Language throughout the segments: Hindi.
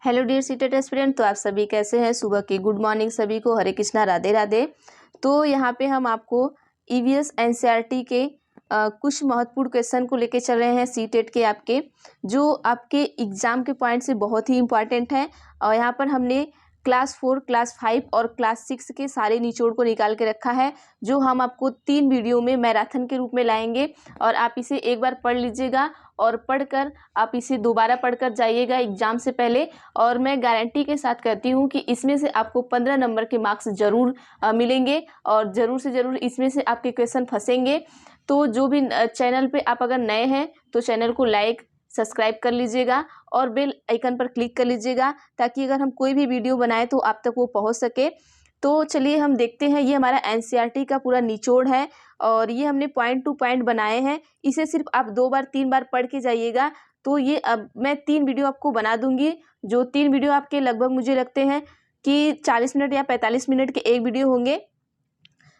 Hello dear CTET aspirant. तो आप सभी कैसे हैं? सुबह की गुड मॉर्निंग सभी को। हरे कृष्णा, राधे राधे। तो यहाँ पे हम आपको ईवीएस एनसीईआरटी के कुछ महत्वपूर्ण क्वेश्चन को लेके चल रहे हैं सीटेट के आपके, जो आपके एग्जाम के पॉइंट से बहुत ही इंपॉर्टेंट है। और यहाँ पर हमने क्लास 4, क्लास 5 और क्लास 6 के सारे निचोड़ को निकाल के रखा है, जो हम आपको 3 वीडियो में मैराथन के रूप में लाएंगे। और आप इसे एक बार पढ़ लीजिएगा और पढ़कर आप इसे दोबारा पढ़कर जाइएगा एग्जाम से पहले। और मैं गारंटी के साथ कहती हूँ कि इसमें से आपको 15 नंबर के मार्क्स जरूर मिलेंगे और ज़रूर से ज़रूर इसमें से आपके क्वेश्चन फंसेंगे। तो जो भी चैनल पे आप अगर नए हैं तो चैनल को लाइक सब्सक्राइब कर लीजिएगा और बेल आइकन पर क्लिक कर लीजिएगा, ताकि अगर हम कोई भी वीडियो बनाए तो आप तक वो पहुंच सके। तो चलिए हम देखते हैं। ये हमारा एनसीईआरटी का पूरा निचोड़ है और ये हमने पॉइंट टू पॉइंट बनाए हैं। इसे सिर्फ आप 2 बार 3 बार पढ़ के जाइएगा। तो ये अब मैं 3 वीडियो आपको बना दूंगी, जो 3 वीडियो आपके लगभग मुझे लगते हैं कि 40 मिनट या 45 मिनट के एक वीडियो होंगे।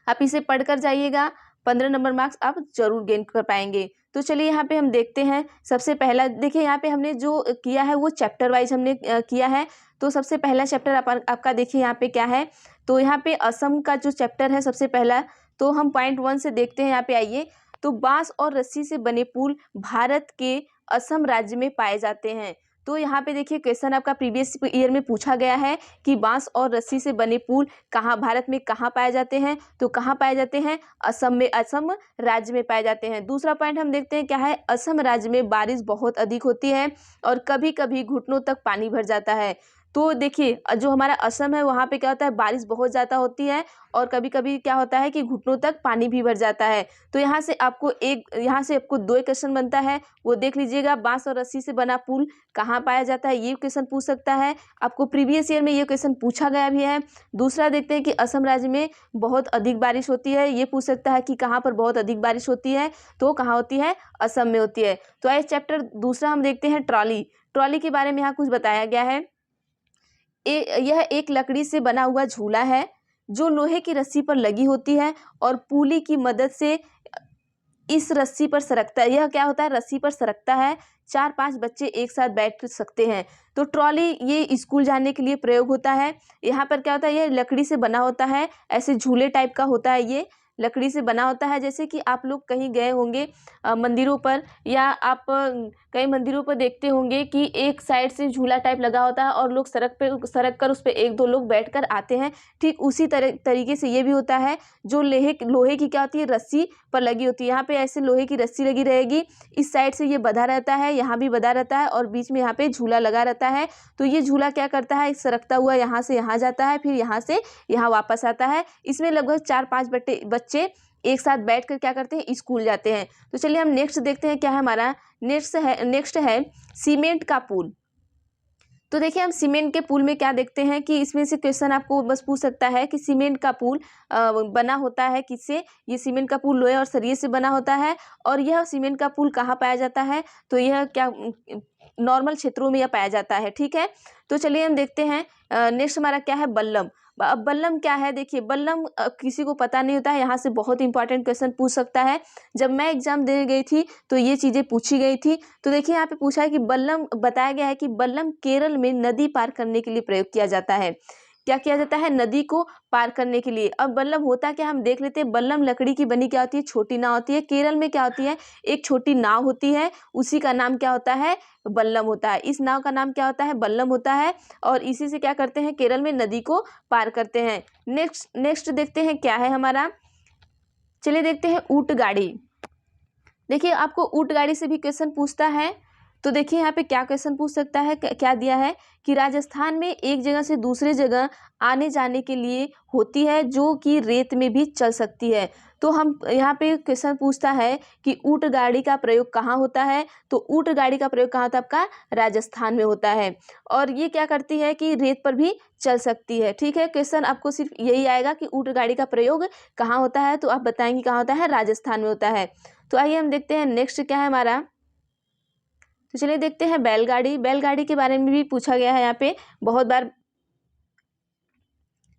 आप इसे पढ़कर जाइएगा, 15 नंबर मार्क्स आप जरूर गेन कर पाएंगे। तो चलिए यहाँ पे हम देखते हैं। सबसे पहला देखिए, यहाँ पे हमने जो किया है वो चैप्टर वाइज हमने किया है। तो सबसे पहला चैप्टर आपका देखिए यहाँ पे क्या है। तो यहाँ पे असम का जो चैप्टर है सबसे पहला, तो हम पॉइंट 1 से देखते हैं। यहाँ पे आइए। तो बांस और रस्सी से बने पुल भारत के असम राज्य में पाए जाते हैं। तो यहाँ पे देखिए क्वेश्चन आपका प्रीवियस ईयर में पूछा गया है कि बांस और रस्सी से बने पुल कहाँ भारत में कहाँ पाए जाते हैं। तो कहाँ पाए जाते हैं? असम में, असम राज्य में पाए जाते हैं। दूसरा पॉइंट हम देखते हैं क्या है। असम राज्य में बारिश बहुत अधिक होती है और कभी कभी घुटनों तक पानी भर जाता है। तो देखिए जो हमारा असम है वहाँ पे क्या होता है, बारिश बहुत ज़्यादा होती है और कभी कभी क्या होता है कि घुटनों तक पानी भी भर जाता है। तो यहाँ से आपको 2 क्वेश्चन बनता है, वो देख लीजिएगा। बांस और रस्सी से बना पुल कहाँ पाया जाता है, ये क्वेश्चन पूछ सकता है आपको। प्रीवियस ईयर में ये क्वेश्चन पूछा गया भी है। दूसरा देखते हैं कि असम राज्य में बहुत अधिक बारिश होती है, ये पूछ सकता है कि कहाँ पर बहुत अधिक बारिश होती है। तो कहाँ होती है? असम में होती है। तो आइए चैप्टर दूसरा हम देखते हैं। ट्रॉली के बारे में यहाँ कुछ बताया गया है। यह एक लकड़ी से बना हुआ झूला है जो लोहे की रस्सी पर लगी होती है और पुली की मदद से इस रस्सी पर सरकता है। यह क्या होता है? रस्सी पर सरकता है। 4-5 बच्चे एक साथ बैठ सकते हैं। तो ट्रॉली ये स्कूल जाने के लिए प्रयोग होता है। यहाँ पर क्या होता है, यह लकड़ी से बना होता है, ऐसे झूले टाइप का होता है। ये लकड़ी से बना होता है। जैसे कि आप लोग कहीं गए होंगे मंदिरों पर, या आप कई मंदिरों पर देखते होंगे कि एक साइड से झूला टाइप लगा होता है और लोग सरक कर उस पर 1-2 लोग बैठकर आते हैं। ठीक उसी तरीके से ये भी होता है, जो लोहे की क्या होती है, रस्सी पर लगी होती है। यहाँ पे ऐसे लोहे की रस्सी लगी रहेगी, इस साइड से ये बंधा रहता है, यहाँ भी बंधा रहता है और बीच में यहाँ पे झूला लगा रहता है। तो ये झूला क्या करता है, सरकता हुआ यहाँ से यहाँ जाता है, फिर यहाँ से यहाँ वापस आता है। इसमें लगभग 4-5 बच्चे एक साथ बैठकर क्या करते हैं, स्कूल जाते हैं। तो चलिए हम नेक्स्ट देखते हैं क्या है हमारा। नेक्स्ट है सीमेंट का पुल। तो देखिए हम सीमेंट के पुल में क्या देखते हैं कि इसमें से क्वेश्चन आपको बस पूछ सकता है कि सीमेंट का पुल बना होता है किससे। ये सीमेंट का पुल लोहे और सरिये से बना होता है। और यह सीमेंट का पुल कहाँ पाया जाता है? तो यह क्या नॉर्मल क्षेत्रों में यह पाया जाता है। ठीक है। तो चलिए हम देखते हैं नेक्स्ट हमारा क्या है, बल्लम। अब बल्लम क्या है? देखिए बल्लम किसी को पता नहीं होता है। यहाँ से बहुत इंपॉर्टेंट क्वेश्चन पूछ सकता है। जब मैं एग्जाम देने गई थी तो ये चीज़ें पूछी गई थी। तो देखिए यहाँ पे पूछा है कि बल्लम, बताया गया है कि बल्लम केरल में नदी पार करने के लिए प्रयोग किया जाता है। क्या किया जाता है? नदी को पार करने के लिए। अब बल्लम होता क्या, हम देख लेते हैं। बल्लम लकड़ी की बनी क्या होती है, छोटी नाव होती है। केरल में क्या होती है, एक छोटी नाव होती है, उसी का नाम क्या होता है, बल्लम होता है। इस नाव का नाम क्या होता है, बल्लम होता है। और इसी से क्या करते हैं, केरल में नदी को पार करते हैं। नेक्स्ट देखते हैं क्या है हमारा। चलिए देखते हैं ऊंट गाड़ी। देखिए आपको ऊंट गाड़ी से भी क्वेश्चन पूछता है। तो देखिए यहाँ पे क्या क्वेश्चन पूछ सकता है, क्या दिया है कि राजस्थान में एक जगह से दूसरे जगह आने जाने के लिए होती है, जो कि रेत में भी चल सकती है। तो हम यहाँ पे क्वेश्चन पूछता है कि ऊंट गाड़ी का प्रयोग कहाँ होता है। तो ऊंट गाड़ी का प्रयोग कहाँ होता है आपका, राजस्थान में होता है। और ये क्या करती है कि रेत पर भी चल सकती है। ठीक है। क्वेश्चन आपको सिर्फ यही आएगा कि ऊंट गाड़ी का प्रयोग कहाँ होता है, तो आप बताएंगे कहाँ होता है, राजस्थान में होता है। तो आइए हम देखते हैं नेक्स्ट क्या है हमारा। तो चलिए देखते हैं बैलगाड़ी। बैलगाड़ी के बारे में भी पूछा गया है यहाँ पे बहुत बार।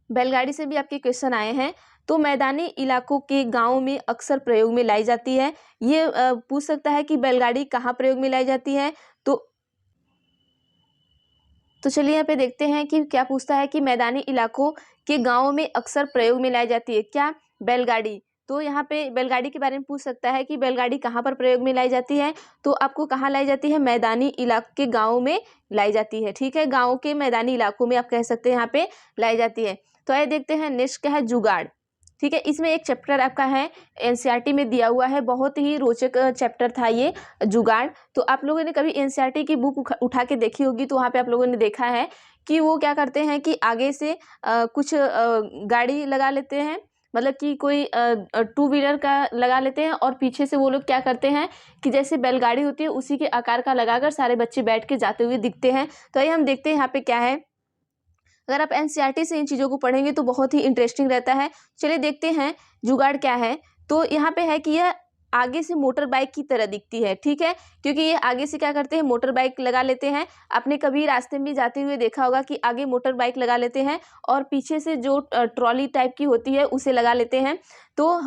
बैलगाड़ी से भी आपके क्वेश्चन आए हैं। तो मैदानी इलाकों के गांवों में अक्सर प्रयोग में लाई जाती है। ये पूछ सकता है कि बैलगाड़ी कहाँ प्रयोग में लाई जाती है। तो तो चलिए यहाँ पे देखते हैं कि क्या पूछता है कि मैदानी इलाकों के गाँवों में अक्सर प्रयोग में लाई जाती है क्या? बैलगाड़ी। तो यहाँ पे बैलगाड़ी के बारे में पूछ सकता है कि बैलगाड़ी कहाँ पर प्रयोग में लाई जाती है, तो आपको कहाँ लाई जाती है? मैदानी इलाके के गाँवों में लाई जाती है। ठीक है, गाँव के मैदानी इलाकों में आप कह सकते हैं यहाँ पे लाई जाती है। तो आइए देखते हैं नेक्स्ट क्या है, जुगाड़। ठीक है, इसमें एक चैप्टर आपका है एनसीईआरटी में दिया हुआ है, बहुत ही रोचक चैप्टर था ये जुगाड़। तो आप लोगों ने कभी एनसीईआरटी की बुक उठा के देखी होगी, तो वहाँ पे आप लोगों ने देखा है कि वो क्या करते हैं कि आगे से कुछ गाड़ी लगा लेते हैं, मतलब कि कोई टू व्हीलर का लगा लेते हैं, और पीछे से वो लोग क्या करते हैं कि जैसे बैलगाड़ी होती है उसी के आकार का लगाकर सारे बच्चे बैठ के जाते हुए दिखते हैं। तो आइए हम देखते हैं यहाँ पे क्या है। अगर आप एनसीईआरटी से इन चीज़ों को पढ़ेंगे तो बहुत ही इंटरेस्टिंग रहता है। चलिए देखते हैं जुगाड़ क्या है। तो यहाँ पे है कि यह आगे से मोटर बाइक की तरह दिखती है। ठीक है, क्योंकि ये आगे से क्या करते हैं, मोटर बाइक लगा लेते हैं। आपने कभी रास्ते में जाते हुए देखा होगा कि आगे मोटर बाइक लगा लेते हैं और पीछे से जो ट्रॉली टाइप की होती है उसे लगा लेते हैं। तो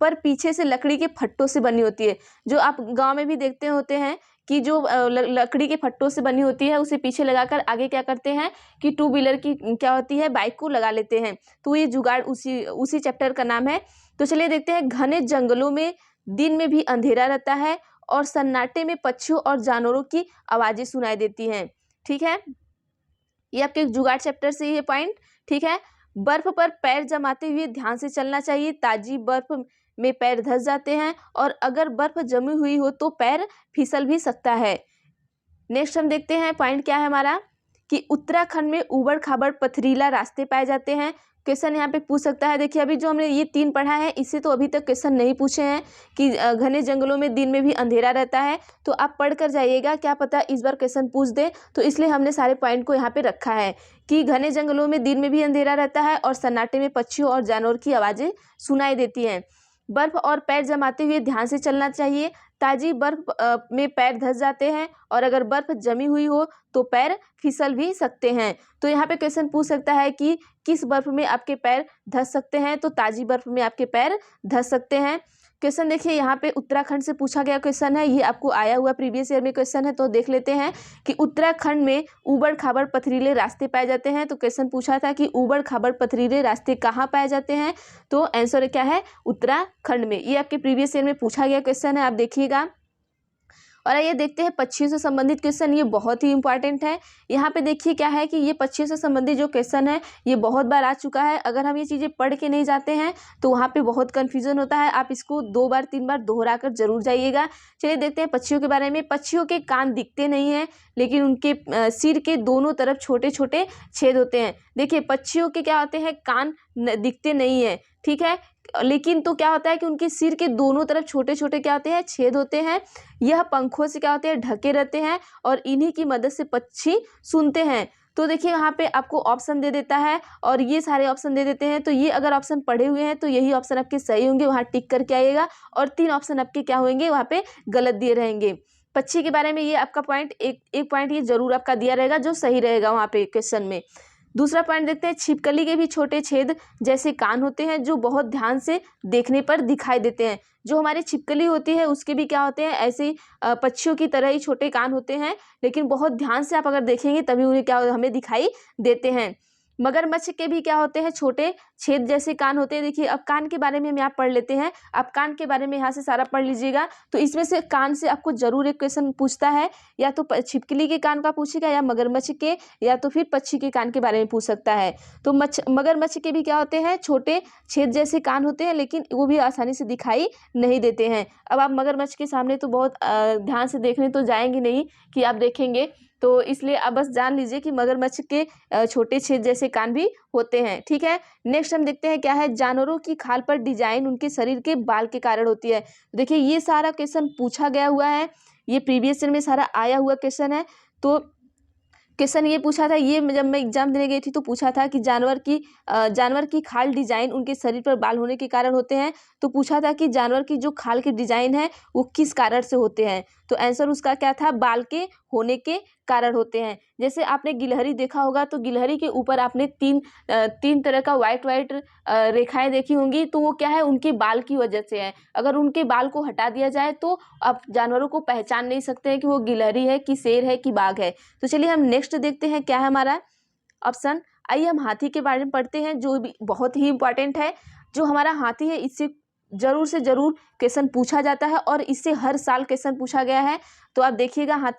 पर पीछे से लकड़ी के फट्टों से बनी होती है, जो आप गांव में भी देखते होते हैं कि जो लकड़ी के फट्टों से बनी होती है उसे पीछे लगाकर आगे क्या करते हैं कि टू व्हीलर की क्या होती है, बाइक को लगा लेते हैं। तो ये जुगाड़ उसी चैप्टर का नाम है। तो चलिए देखते हैं, घने जंगलों में दिन में भी अंधेरा रहता है और सन्नाटे में पक्षियों और जानवरों की आवाजें सुनाई देती हैं। ठीक है, ये आपके जुगाड़ चैप्टर से ये पॉइंट। ठीक है, बर्फ पर पैर जमाते हुए ध्यान से चलना चाहिए, ताजी बर्फ में पैर धंस जाते हैं और अगर बर्फ जमी हुई हो तो पैर फिसल भी सकता है। नेक्स्ट हम देखते हैं पॉइंट क्या है हमारा, कि उत्तराखंड में उबड़ खाबड़ पथरीला रास्ते पाए जाते हैं। क्वेश्चन यहाँ पे पूछ सकता है। देखिए अभी जो हमने ये 3 पढ़ा है इससे तो अभी तक क्वेश्चन नहीं पूछे हैं कि घने जंगलों में दिन में भी अंधेरा रहता है, तो आप पढ़ कर जाइएगा, क्या पता इस बार क्वेश्चन पूछ दे। तो इसलिए हमने सारे पॉइंट को यहाँ पे रखा है कि घने जंगलों में दिन में भी अंधेरा रहता है और सन्नाटे में पक्षियों और जानवरों की आवाज़ें सुनाई देती हैं। बर्फ और पैर जमाते हुए ध्यान से चलना चाहिए, ताजी बर्फ में पैर धंस जाते हैं और अगर बर्फ जमी हुई हो तो पैर फिसल भी सकते हैं। तो यहाँ पे क्वेश्चन पूछ सकता है कि किस बर्फ में आपके पैर धंस सकते हैं, तो ताजी बर्फ में आपके पैर धंस सकते हैं। क्वेश्चन देखिए यहाँ पे उत्तराखंड से पूछा गया क्वेश्चन है, ये आपको आया हुआ प्रीवियस ईयर में क्वेश्चन है। तो देख लेते हैं कि उत्तराखंड में उबड़ खाबड़ पथरीले रास्ते पाए जाते हैं। तो क्वेश्चन पूछा था कि उबड़ खाबड़ पथरीले रास्ते कहाँ पाए जाते हैं, तो आंसर क्या है, उत्तराखंड में। ये आपके प्रीवियस ईयर में पूछा गया क्वेश्चन है, आप देखिएगा। और आइए देखते हैं पक्षियों से संबंधित क्वेश्चन, ये बहुत ही इंपॉर्टेंट है। यहाँ पे देखिए क्या है कि ये पक्षियों से संबंधित जो क्वेश्चन है ये बहुत बार आ चुका है। अगर हम ये चीज़ें पढ़ के नहीं जाते हैं तो वहाँ पे बहुत कन्फ्यूजन होता है। आप इसको 2 बार 3 बार दोहरा कर जरूर जाइएगा। चलिए देखते हैं पक्षियों के बारे में। पक्षियों के कान दिखते नहीं हैं, लेकिन उनके सिर के दोनों तरफ छोटे छोटे छेद होते हैं। देखिए पक्षियों के क्या होते हैं, कान दिखते नहीं है, ठीक है, लेकिन तो क्या होता है कि उनके सिर के दोनों तरफ छोटे छोटे क्या होते हैं, छेद होते हैं। यह पंखों से क्या होते हैं, ढके रहते हैं और इन्हीं की मदद से पक्षी सुनते हैं। तो देखिए यहाँ पे आपको ऑप्शन दे देता है और ये सारे ऑप्शन दे देते हैं। तो ये अगर ऑप्शन पढ़े हुए हैं तो यही ऑप्शन आपके सही होंगे, वहाँ टिक करके आइएगा। और 3 ऑप्शन आपके क्या होंगे, वहाँ पे गलत दिए रहेंगे। पक्षी के बारे में ये आपका पॉइंट एक पॉइंट ये जरूर आपका दिया रहेगा जो सही रहेगा वहाँ पे क्वेश्चन में। दूसरा पॉइंट देखते हैं, छिपकली के भी छोटे छेद जैसे कान होते हैं जो बहुत ध्यान से देखने पर दिखाई देते हैं। जो हमारी छिपकली होती है उसके भी क्या होते हैं, ऐसे ही पक्षियों की तरह ही छोटे कान होते हैं, लेकिन बहुत ध्यान से आप अगर देखेंगे तभी उन्हें क्या हमें दिखाई देते हैं। मगरमच्छ के भी क्या होते हैं, छोटे छेद जैसे कान होते हैं। देखिए अब कान के बारे में हम यहाँ पढ़ लेते हैं। आप कान के बारे में यहाँ से सारा पढ़ लीजिएगा। तो इसमें से कान से आपको जरूर एक क्वेश्चन पूछता है, या तो छिपकली के कान का पूछेगा या मगरमच्छ के, या तो फिर पक्षी के कान के बारे में पूछ सकता है। तो मगरमच्छ के भी क्या होते हैं, छोटे छेद जैसे कान होते हैं, लेकिन वो भी आसानी से दिखाई नहीं देते हैं। अब आप मगरमच्छ के सामने तो बहुत ध्यान से देखने तो जाएंगे नहीं कि आप देखेंगे, तो इसलिए आप बस जान लीजिए कि मगरमच्छ के छोटे छेद जैसे कान भी होते हैं। ठीक है, नेक्स्ट हम देखते हैं क्या है, जानवरों की खाल पर डिजाइन उनके शरीर के बाल के कारण होती है। देखिए ये सारा क्वेश्चन पूछा गया हुआ है, ये प्रीवियस ईयर में सारा आया हुआ क्वेश्चन है। तो क्वेश्चन ये पूछा था, ये जब मैं एग्जाम देने गई थी तो पूछा था कि जानवर की खाल डिजाइन उनके शरीर पर बाल होने के कारण होते हैं। तो पूछा था कि जानवर की जो खाल की डिजाइन है वो किस कारण से होते हैं। तो आंसर उसका क्या था, बाल के होने के कारण होते हैं। जैसे आपने गिलहरी देखा होगा, तो गिलहरी के ऊपर आपने तीन तरह का वाइट वाइट रेखाएं देखी होंगी, तो वो क्या है, उनके बाल की वजह से है। अगर उनके बाल को हटा दिया जाए तो आप जानवरों को पहचान नहीं सकते हैं कि वो गिलहरी है कि शेर है कि बाघ है। तो चलिए हम नेक्स्ट देखते हैं क्या है हमारा ऑप्शन। आइए हम हाथी के बारे में पढ़ते हैं, जो भी बहुत ही इंपॉर्टेंट है। जो हमारा हाथी है, इससे जरूर से जरूर क्वेश्चन पूछा जाता है और इससे हर साल क्वेश्चन पूछा गया है। तो आप देखिएगा,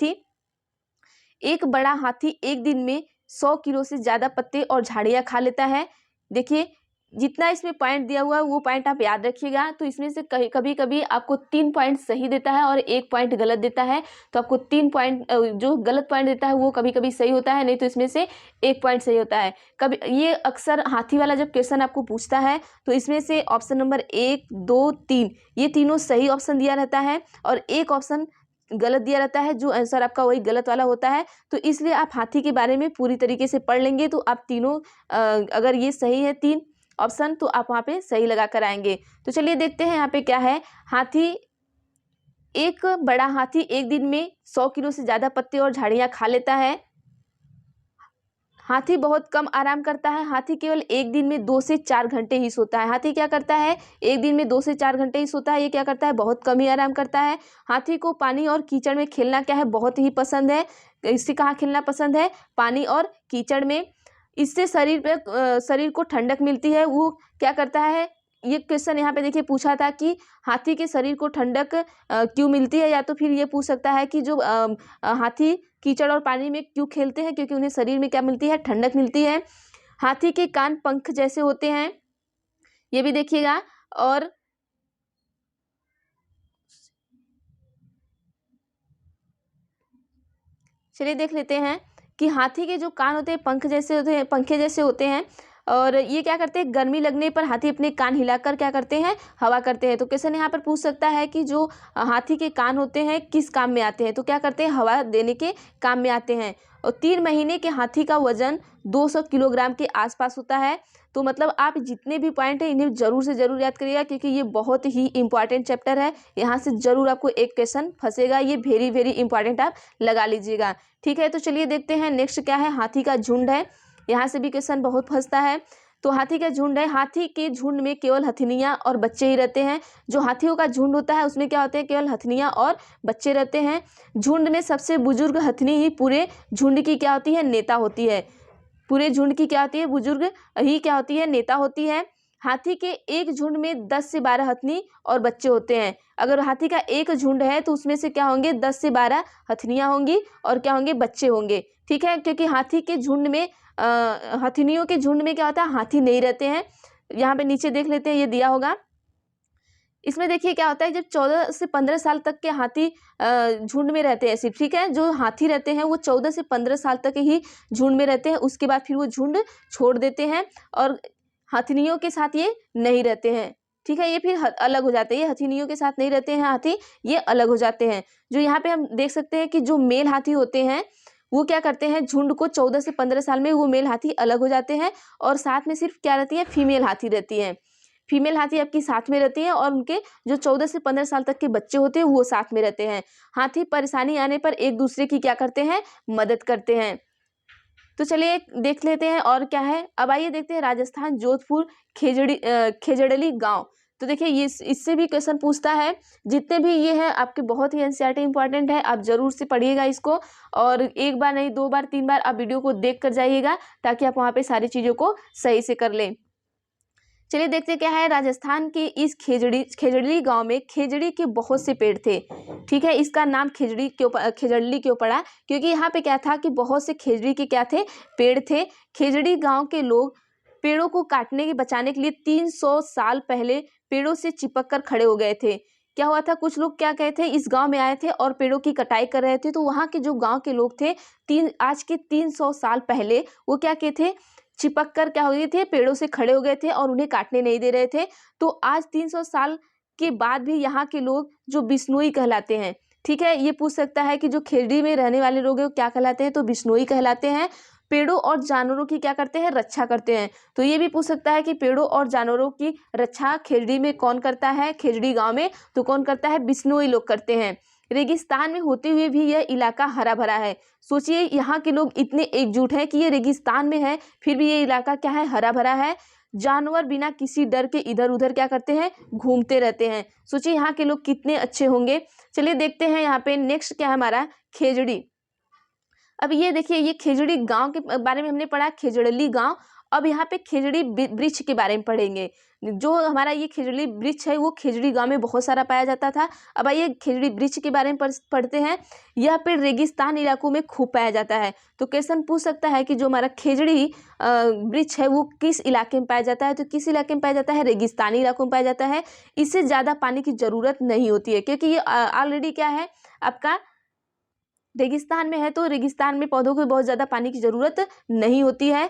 एक बड़ा हाथी एक दिन में 100 किलो से ज़्यादा पत्ते और झाड़ियाँ खा लेता है। देखिए, जितना इसमें पॉइंट दिया हुआ है वो पॉइंट आप याद रखिएगा। तो इसमें से कभी कभी आपको 3 पॉइंट सही देता है और 1 पॉइंट गलत देता है। तो आपको 3 पॉइंट, जो गलत पॉइंट देता है वो कभी कभी सही होता है, नहीं तो इसमें से 1 पॉइंट सही होता है। कभी ये अक्सर हाथी वाला जब क्वेश्चन आपको पूछता है तो इसमें से ऑप्शन नंबर 1, 2, 3 ये तीनों सही ऑप्शन दिया रहता है और एक ऑप्शन गलत दिया रहता है, जो आंसर आपका वही गलत वाला होता है। तो इसलिए आप हाथी के बारे में पूरी तरीके से पढ़ लेंगे तो आप तीनों, अगर ये सही है 3 ऑप्शन, तो आप वहाँ पे सही लगा कर आएंगे। तो चलिए देखते हैं यहाँ पे क्या है। एक बड़ा हाथी एक दिन में 100 किलो से ज़्यादा पत्ते और झाड़ियाँ खा लेता है। हाथी बहुत कम आराम करता है। हाथी केवल एक दिन में 2 से 4 घंटे ही सोता है। हाथी क्या करता है, एक दिन में 2 से 4 घंटे ही सोता है। ये क्या करता है, बहुत कम ही आराम करता है। हाथी को पानी और कीचड़ में खेलना क्या है, बहुत ही पसंद है। इससे कहाँ खेलना पसंद है, पानी और कीचड़ में। इससे शरीर को ठंडक मिलती है। वो क्या करता है, ये क्वेश्चन यहाँ पे देखिए पूछा था कि हाथी के शरीर को ठंडक क्यों मिलती है, या तो फिर ये पूछ सकता है कि जो हाथी कीचड़ और पानी में क्यों खेलते हैं, क्योंकि उन्हें शरीर में क्या मिलती है, ठंडक मिलती है। हाथी के कान पंख जैसे होते हैं, ये भी देखिएगा। और चलिए देख लेते हैं कि हाथी के जो कान होते हैं पंख जैसे होते हैं, पंखे जैसे होते हैं। और ये क्या करते हैं, गर्मी लगने पर हाथी अपने कान हिलाकर क्या करते हैं, हवा करते हैं। तो क्वेश्चन यहाँ पर पूछ सकता है कि जो हाथी के कान होते हैं किस काम में आते हैं, तो क्या करते हैं, हवा देने के काम में आते हैं। और 3 महीने के हाथी का वजन 200 किलोग्राम के आसपास होता है। तो मतलब आप जितने भी पॉइंट हैं इन्हें जरूर से जरूर याद करिएगा, क्योंकि ये बहुत ही इंपॉर्टेंट चैप्टर है। यहाँ से जरूर आपको एक क्वेश्चन फंसेगा, ये वेरी वेरी इंपॉर्टेंट आप लगा लीजिएगा। ठीक है, तो चलिए देखते हैं नेक्स्ट क्या है। हाथी का झुंड है, यहाँ से भी क्वेश्चन बहुत फंसता है। तो हाथी का झुंड है, हाथी के झुंड में केवल हथनियाँ और बच्चे ही रहते हैं। जो हाथियों का झुंड होता है उसमें क्या होते हैं, केवल हथनियाँ और बच्चे रहते हैं। झुंड में सबसे बुजुर्ग हथनी ही पूरे झुंड की क्या होती है, नेता होती है। पूरे झुंड की क्या होती है, बुजुर्ग ही क्या होती है, नेता होती है। हाथी के एक झुंड में 10 से 12 हथनी और बच्चे होते हैं। अगर हाथी का एक झुंड है तो उसमें से क्या होंगे, 10 से 12 हथनियाँ होंगी और क्या होंगे, बच्चे होंगे। ठीक है, क्योंकि हाथी के झुंड में हथनियों के झुंड में क्या होता है, हाथी नहीं रहते हैं। यहाँ पे नीचे देख लेते हैं, ये दिया होगा। इसमें देखिए क्या होता है, जब 14 से 15 साल तक के हाथी झुंड में रहते हैं सिर्फ। ठीक है, जो हाथी रहते हैं वो 14 से 15 साल तक ही झुंड में रहते हैं। उसके बाद फिर वो झुंड छोड़ देते हैं और हथनियों के साथ ये नहीं रहते हैं। ठीक है, ये फिर अलग हो जाते हैं। ये हथनियों के साथ नहीं रहते हैं हाथी, ये अलग हो जाते हैं। जो यहाँ पे हम देख सकते हैं कि जो मेल हाथी होते हैं वो क्या करते हैं, झुंड को 14 से 15 साल में वो मेल हाथी अलग हो जाते हैं और साथ में सिर्फ क्या रहती है, फीमेल हाथी रहती है। फीमेल हाथी आपकी साथ में रहती है और उनके जो 14 से 15 साल तक के बच्चे होते हैं वो साथ में रहते हैं। हाथी परेशानी आने पर एक दूसरे की क्या करते हैं, मदद करते हैं। तो चलिए देख लेते हैं और क्या है। अब आइए देखते हैं राजस्थान जोधपुर खेजड़ली गांव। तो देखिए ये इससे भी क्वेश्चन पूछता है। जितने भी ये हैं आपके बहुत ही एनसीईआरटी इंपॉर्टेंट है, आप जरूर से पढ़िएगा इसको। और एक बार नहीं, 2 बार 3 बार आप वीडियो को देख कर जाइएगा, ताकि आप वहाँ पे सारी चीज़ों को सही से कर लें। चलिए देखते क्या है। राजस्थान के इस खेजड़ली गांव में खेजड़ी के बहुत से पेड़ थे। ठीक है, इसका नाम खेजड़ली क्यों पड़ा, क्योंकि यहाँ पे क्या था कि बहुत से खेजड़ी के क्या थे, पेड़ थे। खेजड़ी गांव के लोग पेड़ों को काटने के बचाने के लिए 300 साल पहले पेड़ों से चिपक कर खड़े हो गए थे। क्या हुआ था, कुछ लोग क्या कहे थे, इस गांव में आए थे और पेड़ों की कटाई कर रहे थे। तो वहाँ के जो गांव के लोग थे, आज के 300 साल पहले वो क्या कहते थे, चिपक कर क्या हो गए थे, पेड़ों से खड़े हो गए थे और उन्हें काटने नहीं दे रहे थे। तो आज 300 साल के बाद भी यहाँ के लोग जो बिश्नोई कहलाते हैं। ठीक है, ये पूछ सकता है कि जो खेजड़ी में रहने वाले लोग हैं वो क्या कहलाते हैं, तो बिश्नोई कहलाते हैं। पेड़ों और जानवरों की क्या करते हैं, रक्षा करते हैं। तो ये भी पूछ सकता है कि पेड़ों और जानवरों की रक्षा खेजड़ी में कौन करता है, खेजड़ी गांव में तो कौन करता है, बिश्नोई लोग करते हैं। रेगिस्तान में होते हुए भी यह इलाका हरा भरा है। सोचिए यहाँ के लोग इतने एकजुट हैं कि ये रेगिस्तान में है फिर भी ये इलाका क्या है, हरा भरा है। जानवर बिना किसी डर के इधर उधर क्या करते हैं, घूमते रहते हैं। सोचिए यहाँ के लोग कितने अच्छे होंगे। चलिए देखते हैं यहाँ पे नेक्स्ट क्या है हमारा, खेजड़ी। अब ये देखिए, ये खेजड़ी गांव के बारे में हमने पढ़ा, खेजड़ली गांव। अब यहाँ पे खेजड़ी वृक्ष के बारे में पढ़ेंगे। जो हमारा ये खेजड़ी वृक्ष है वो खेजड़ी गांव में बहुत सारा पाया जाता था। अब आइए खेजड़ी वृक्ष के बारे में पढ़ते हैं। यह पेड़ रेगिस्तान इलाकों में खूब पाया जाता है। तो क्वेश्चन पूछ सकता है कि जो हमारा खेजड़ी वृक्ष है वो किस इलाके में पाया जाता है, तो किस इलाके में पाया जाता है, रेगिस्तानी इलाकों में पाया जाता है। इससे ज़्यादा पानी की ज़रूरत नहीं होती है क्योंकि ये ऑलरेडी क्या है, आपका रेगिस्तान में है। तो रेगिस्तान में पौधों को बहुत ज़्यादा पानी की ज़रूरत नहीं होती है।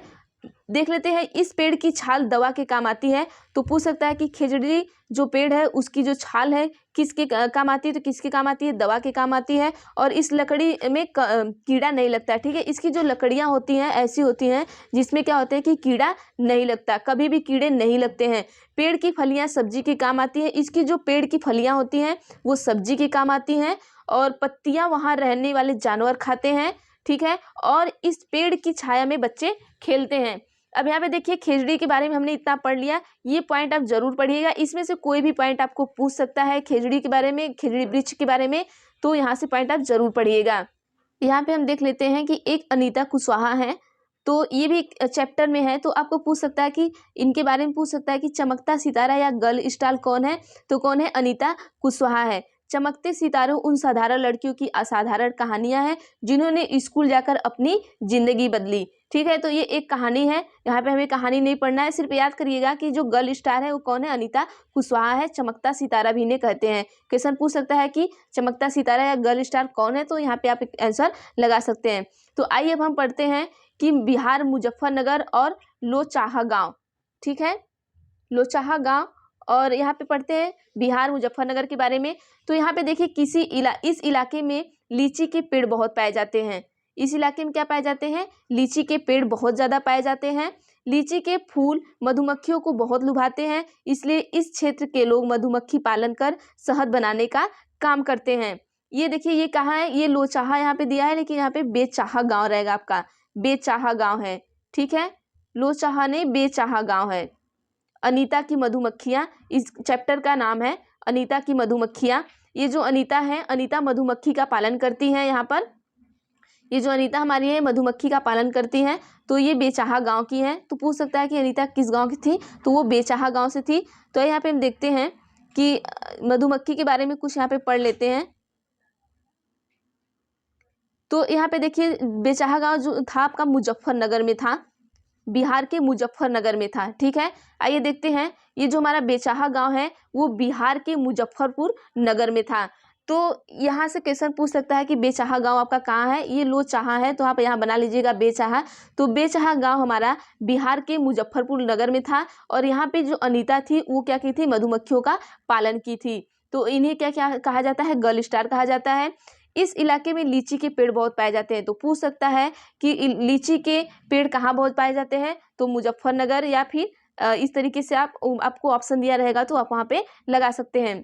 देख लेते हैं, इस पेड़ की छाल दवा के काम आती है। तो पूछ सकता है कि खेजड़ी जो पेड़ है उसकी जो छाल है किसके काम आती है, तो किसके काम आती है, दवा के काम आती है। और इस लकड़ी में कीड़ा नहीं लगता है, ठीक है। इसकी जो लकड़ियाँ होती हैं ऐसी होती हैं जिसमें क्या होता है कि कीड़ा नहीं लगता, कभी भी कीड़े नहीं लगते हैं। पेड़ की फलियाँ सब्जी के काम आती हैं। इसकी जो पेड़ की फलियाँ होती हैं वो सब्जी के काम आती हैं और पत्तियाँ वहाँ रहने वाले जानवर खाते हैं, ठीक है। और इस पेड़ की छाया में बच्चे खेलते हैं। अब यहाँ पे देखिए, खेजड़ी के बारे में हमने इतना पढ़ लिया, ये पॉइंट आप जरूर पढ़िएगा। इसमें से कोई भी पॉइंट आपको पूछ सकता है खेजड़ी के बारे में, खेजड़ी वृक्ष के बारे में, तो यहाँ से पॉइंट आप जरूर पढ़िएगा। यहाँ पे हम देख लेते हैं कि एक अनीता कुशवाहा है, तो ये भी चैप्टर में है। तो आपको पूछ सकता है कि इनके बारे में पूछ सकता है कि चमकता सितारा या गर्ल स्टार कौन है, तो कौन है, अनीता कुशवाहा है। चमकते सितारों उन साधारण लड़कियों की असाधारण कहानियां हैं जिन्होंने स्कूल जाकर अपनी जिंदगी बदली, ठीक है। तो ये एक कहानी है, यहाँ पे हमें कहानी नहीं पढ़ना है, सिर्फ याद करिएगा कि जो गर्ल स्टार है वो कौन है, अनीता कुशवाहा है। चमकता सितारा भी इन्हें कहते हैं। क्वेश्चन पूछ सकता है कि चमकता सितारा या गर्ल स्टार कौन है, तो यहाँ पे आप एक आंसर लगा सकते हैं। तो आइए अब हम पढ़ते हैं कि बिहार मुजफ्फरनगर और लोचाहा गाँव, ठीक है, लोचाहा गाँव। और यहाँ पे पढ़ते हैं बिहार मुजफ्फरनगर के बारे में। तो यहाँ पे देखिए, इस इलाके में लीची के पेड़ बहुत पाए जाते हैं। इस इलाके में क्या पाए जाते हैं, लीची के पेड़ बहुत ज़्यादा पाए जाते हैं। लीची के फूल मधुमक्खियों को बहुत लुभाते हैं, इसलिए इस क्षेत्र के लोग मधुमक्खी पालन कर शहद बनाने का काम करते हैं। ये देखिए, ये कहाँ है, ये लोचाहा यहाँ पे दिया है, लेकिन यहाँ पे बेचाहा गाँव रहेगा आपका, बेचाहा गाँव है, ठीक है। लोचाहा नहीं, बेचाहा गाँव है। अनीता की मधुमक्खियाँ, इस चैप्टर का नाम है अनीता की मधुमक्खियाँ। ये जो अनीता है, अनीता मधुमक्खी का पालन करती हैं। यहाँ पर ये जो अनीता हमारी है मधुमक्खी का पालन करती हैं। तो ये बेचाहा गांव की हैं। तो पूछ सकता है कि अनीता किस गांव की थी, तो वो बेचाहा गांव से थी। तो यहाँ पे हम देखते हैं कि मधुमक्खी के बारे में कुछ यहाँ पे पढ़ लेते हैं। तो यहाँ पे देखिए, बेचाहा गांव जो था आपका मुजफ्फरनगर में था, बिहार के मुजफ्फरनगर में था, ठीक है। आइए देखते हैं, ये जो हमारा बेचाहा गांव है वो बिहार के मुजफ्फरपुर नगर में था। तो यहाँ से क्वेश्चन पूछ सकता है कि बेचाहा गांव आपका कहाँ है, ये लोचाहा है, तो आप यहाँ बना लीजिएगा बेचाहा। तो बेचाहा गांव हमारा बिहार के मुजफ्फरपुर नगर में था। और यहाँ पे जो अनीता थी वो क्या की थी, मधुमक्खियों का पालन की थी। तो इन्हें क्या क्या कहा जाता है, गर्ल स्टार कहा जाता है। इस इलाके में लीची के पेड़ बहुत पाए जाते हैं। तो पूछ सकता है कि लीची के पेड़ कहाँ बहुत पाए जाते हैं, तो मुजफ्फरनगर, या फिर इस तरीके से आपको ऑप्शन दिया रहेगा तो आप वहाँ पे लगा सकते हैं।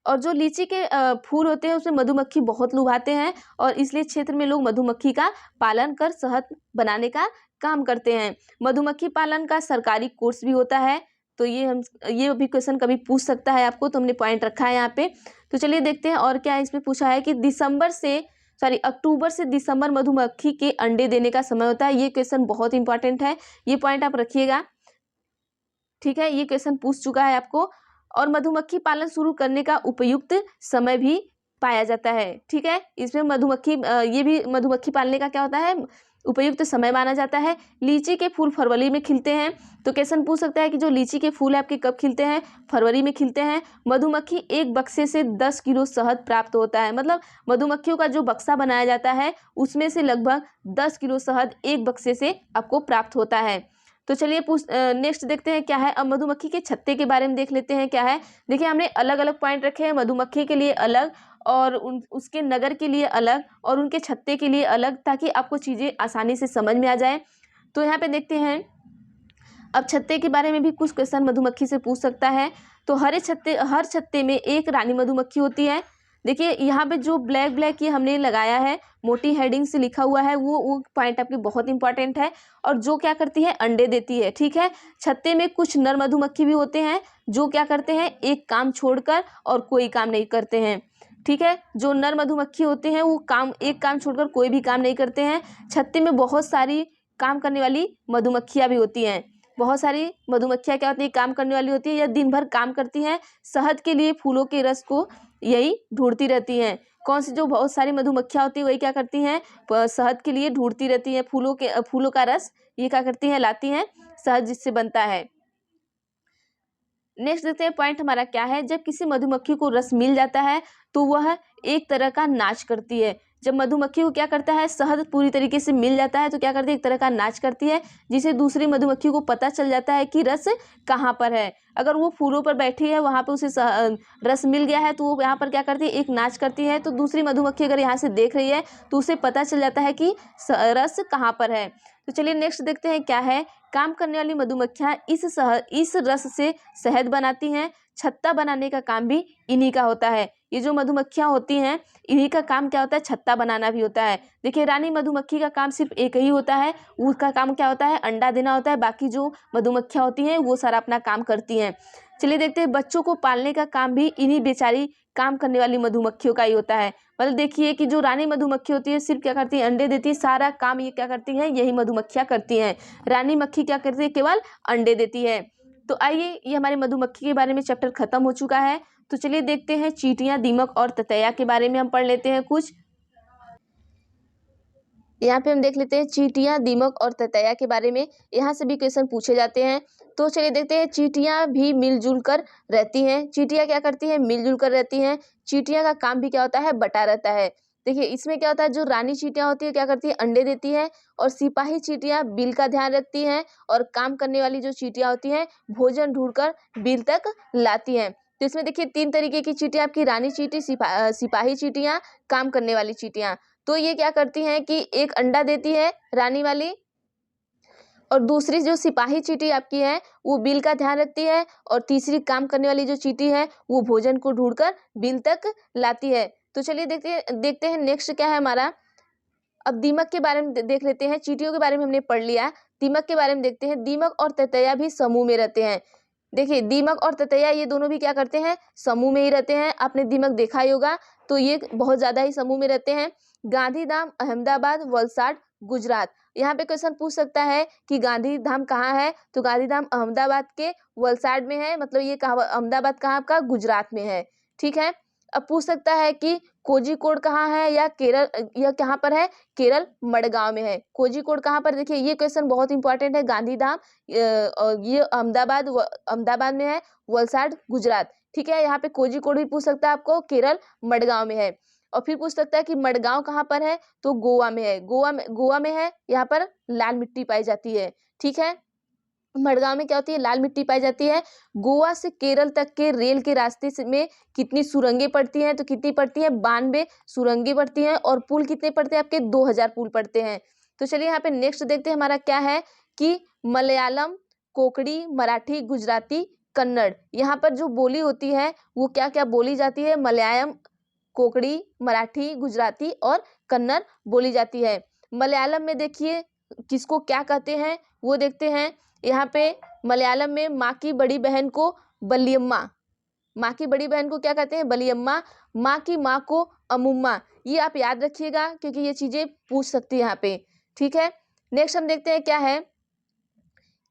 और जो लीची के फूल होते हैं उसमें मधुमक्खी बहुत लुभाते हैं और इसलिए क्षेत्र में लोग मधुमक्खी का पालन कर शहद बनाने का काम करते हैं। मधुमक्खी पालन का सरकारी कोर्स भी होता है। तो ये भी क्वेश्चन कभी पूछ सकता है आपको, तो हमने पॉइंट रखा है यहाँ पे। तो चलिए देखते हैं और क्या इसमें पूछा है कि अक्टूबर से दिसंबर मधुमक्खी के अंडे देने का समय होता है। ये क्वेश्चन बहुत इंपॉर्टेंट है, ये पॉइंट आप रखिएगा, ठीक है। ये क्वेश्चन पूछ चुका है आपको। और मधुमक्खी पालन शुरू करने का उपयुक्त समय भी पाया जाता है, ठीक है। इसमें ये भी मधुमक्खी पालने का क्या होता है, उपयुक्त समय माना जाता है। लीची के फूल फरवरी में खिलते हैं। तो क्वेश्चन पूछ सकता है कि जो लीची के फूल है आपके कब खिलते हैं, फरवरी में खिलते हैं। मधुमक्खी एक बक्से से 10 किलो शहद प्राप्त होता है। मतलब मधुमक्खियों का जो बक्सा बनाया जाता है उसमें से लगभग 10 किलो शहद एक बक्से से आपको प्राप्त होता है। तो चलिए नेक्स्ट देखते हैं क्या है। अब मधुमक्खी के छत्ते के बारे में देख लेते हैं क्या है। देखिए, हमने अलग अलग पॉइंट रखे हैं, मधुमक्खी के लिए अलग और उसके नगर के लिए अलग और उनके छत्ते के लिए अलग, ताकि आपको चीज़ें आसानी से समझ में आ जाए। तो यहाँ पे देखते हैं, अब छत्ते के बारे में भी कुछ क्वेश्चन मधुमक्खी से पूछ सकता है। तो हर छत्ते में एक रानी मधुमक्खी होती है। देखिए यहाँ पे जो ब्लैक ब्लैक ये हमने लगाया है, मोटी हेडिंग से लिखा हुआ है, वो पॉइंट आपके बहुत इंपॉर्टेंट है। और जो क्या करती है, अंडे देती है। ठीक है, छत्ते में कुछ नर मधुमक्खी भी होते हैं जो क्या करते हैं, एक काम छोड़कर और कोई काम नहीं करते हैं। ठीक है, जो नर मधुमक्खी होते हैं वो एक काम छोड़कर कोई भी काम नहीं करते हैं। छत्ते में बहुत सारी काम करने वाली मधुमक्खियाँ भी होती हैं। बहुत सारी मधुमक्खियाँ क्या होती है, काम करने वाली होती है, या दिन भर काम करती हैं। शहद के लिए फूलों के रस को यही ढूंढती रहती हैं। कौन सी, जो बहुत सारी मधुमक्खियाँ होती है वही क्या करती हैं, शहद के लिए ढूंढती रहती हैं। फूलों का रस ये क्या करती हैं, लाती हैं, शहद जिससे बनता है। नेक्स्ट देखते हैं पॉइंट हमारा क्या है। जब किसी मधुमक्खी को रस मिल जाता है तो वह एक तरह का नाच करती है। जब मधुमक्खी को क्या करता है, शहद पूरी तरीके से मिल जाता है तो क्या करती है, एक तरह का नाच करती है, जिसे दूसरी मधुमक्खी को पता चल जाता है कि रस कहाँ पर है। अगर वो फूलों पर बैठी है, वहाँ पे उसे रस मिल गया है, तो वो यहाँ पर क्या करती है, एक नाच करती है। तो दूसरी मधुमक्खी अगर यहाँ से देख रही है तो उसे पता चल जाता है कि रस कहाँ पर है। तो चलिए नेक्स्ट देखते हैं क्या है। काम करने वाली मधुमक्खियाँ इस रस से शहद बनाती हैं। छत्ता बनाने का काम भी इन्हीं का होता है। ये जो मधुमक्खियाँ होती हैं, इन्हीं का काम क्या होता है, छत्ता बनाना भी होता है। देखिए रानी मधुमक्खी का काम सिर्फ एक ही होता है, उसका काम क्या होता है, अंडा देना होता है। बाकी जो मधुमक्खियाँ होती हैं वो सारा अपना काम करती हैं। चलिए देखते हैं, बच्चों को पालने का काम भी इन्हीं बेचारी काम करने वाली मधुमक्खियों का ही होता है। मतलब देखिए कि जो रानी मधुमक्खी होती है सिर्फ क्या करती है, अंडे देती है। सारा काम ये क्या करती हैं, यही मधुमक्खियाँ करती हैं। रानी मक्खी क्या करती है, केवल अंडे देती है। तो आइए, ये हमारे मधुमक्खी के बारे में चैप्टर खत्म हो चुका है। तो चलिए देखते हैं चींटियां, दीमक और ततैया के बारे में हम पढ़ लेते हैं कुछ। यहाँ पे हम देख लेते हैं चींटियां, दीमक और ततैया के बारे में। यहाँ से भी क्वेश्चन पूछे जाते हैं। तो चलिए देखते हैं, चींटियां भी मिलजुल कर रहती हैं। चींटियां क्या करती हैं, मिलजुल कर रहती हैं। चींटियां का काम भी क्या होता है, बटा रहता है। देखिए इसमें क्या होता है, जो रानी चींटियां होती है क्या करती है, अंडे देती है। और सिपाही चींटियां बिल का ध्यान रखती हैं। और काम करने वाली जो चींटियां होती हैं, भोजन ढूंढकर बिल तक लाती हैं। तो इसमें देखिए 3 तरीके की चींटियां आपकी, रानी चींटी, सिपाही चींटियां, काम करने वाली चींटियां। तो ये क्या करती हैं कि एक अंडा देती है रानी वाली, और दूसरी जो सिपाही चींटी आपकी है वो बिल का ध्यान रखती है, और तीसरी काम करने वाली जो चींटी है वो भोजन को ढूंढकर बिल तक लाती है। तो चलिए देखते हैं नेक्स्ट क्या है हमारा। अब दीमक के बारे में देख लेते हैं। चींटियों के बारे में हमने पढ़ लिया, दीमक के बारे में देखते हैं। दीमक और ततैया भी समूह में रहते हैं। देखिए दीमक और ततैया ये दोनों भी क्या करते हैं, समूह में ही रहते हैं। आपने दीमक देखा ही होगा, तो ये बहुत ज्यादा ही समूह में रहते हैं। गांधीधाम, अहमदाबाद, वलसाड, गुजरात। यहाँ पे क्वेश्चन पूछ सकता है कि गांधीधाम कहाँ है, तो गांधीधाम अहमदाबाद के वलसाड में है। मतलब ये कहाँ, अहमदाबाद कहाँ आपका, गुजरात में है। ठीक है, अब पूछ सकता है कि कोझिकोड कहाँ है, या केरल, या कहाँ पर है, केरल मडगांव में है। कोझिकोड कहाँ पर, देखिए ये क्वेश्चन बहुत इंपॉर्टेंट है। गांधीधाम और ये अहमदाबाद में है, वलसाड गुजरात। ठीक है, यहाँ पे कोझिकोड भी पूछ सकता है आपको, केरल मडगांव में है। और फिर पूछ सकता है कि मडगांव कहाँ पर है, तो गोवा में है। गोवा में है, यहाँ पर लाल मिट्टी पाई जाती है। ठीक है, मडगांव में क्या होती है, लाल मिट्टी पाई जाती है। गोवा से केरल तक के रेल के रास्ते में कितनी सुरंगें पड़ती हैं, तो कितनी पड़ती हैं, 92 सुरंगें पड़ती हैं। और पुल कितने पड़ते हैं आपके, 2000 पुल पड़ते हैं। तो चलिए यहाँ पे नेक्स्ट देखते हैं हमारा क्या है कि मलयालम, कोंकणी, मराठी, गुजराती, कन्नड़, यहाँ पर जो बोली होती है वो क्या क्या बोली जाती है, मलयालम, कोंकणी, मराठी, गुजराती और कन्नड़ बोली जाती है। मलयालम में देखिए किसको क्या कहते हैं वो देखते हैं। यहाँ पे मलयालम में माँ की बड़ी बहन को बलियम्मा, माँ की बड़ी बहन को क्या कहते हैं, बलियम्मा। माँ की माँ को अमुम्मा। ये आप याद रखिएगा क्योंकि ये चीजें पूछ सकती है यहाँ पे। ठीक है, नेक्स्ट हम देखते हैं क्या है।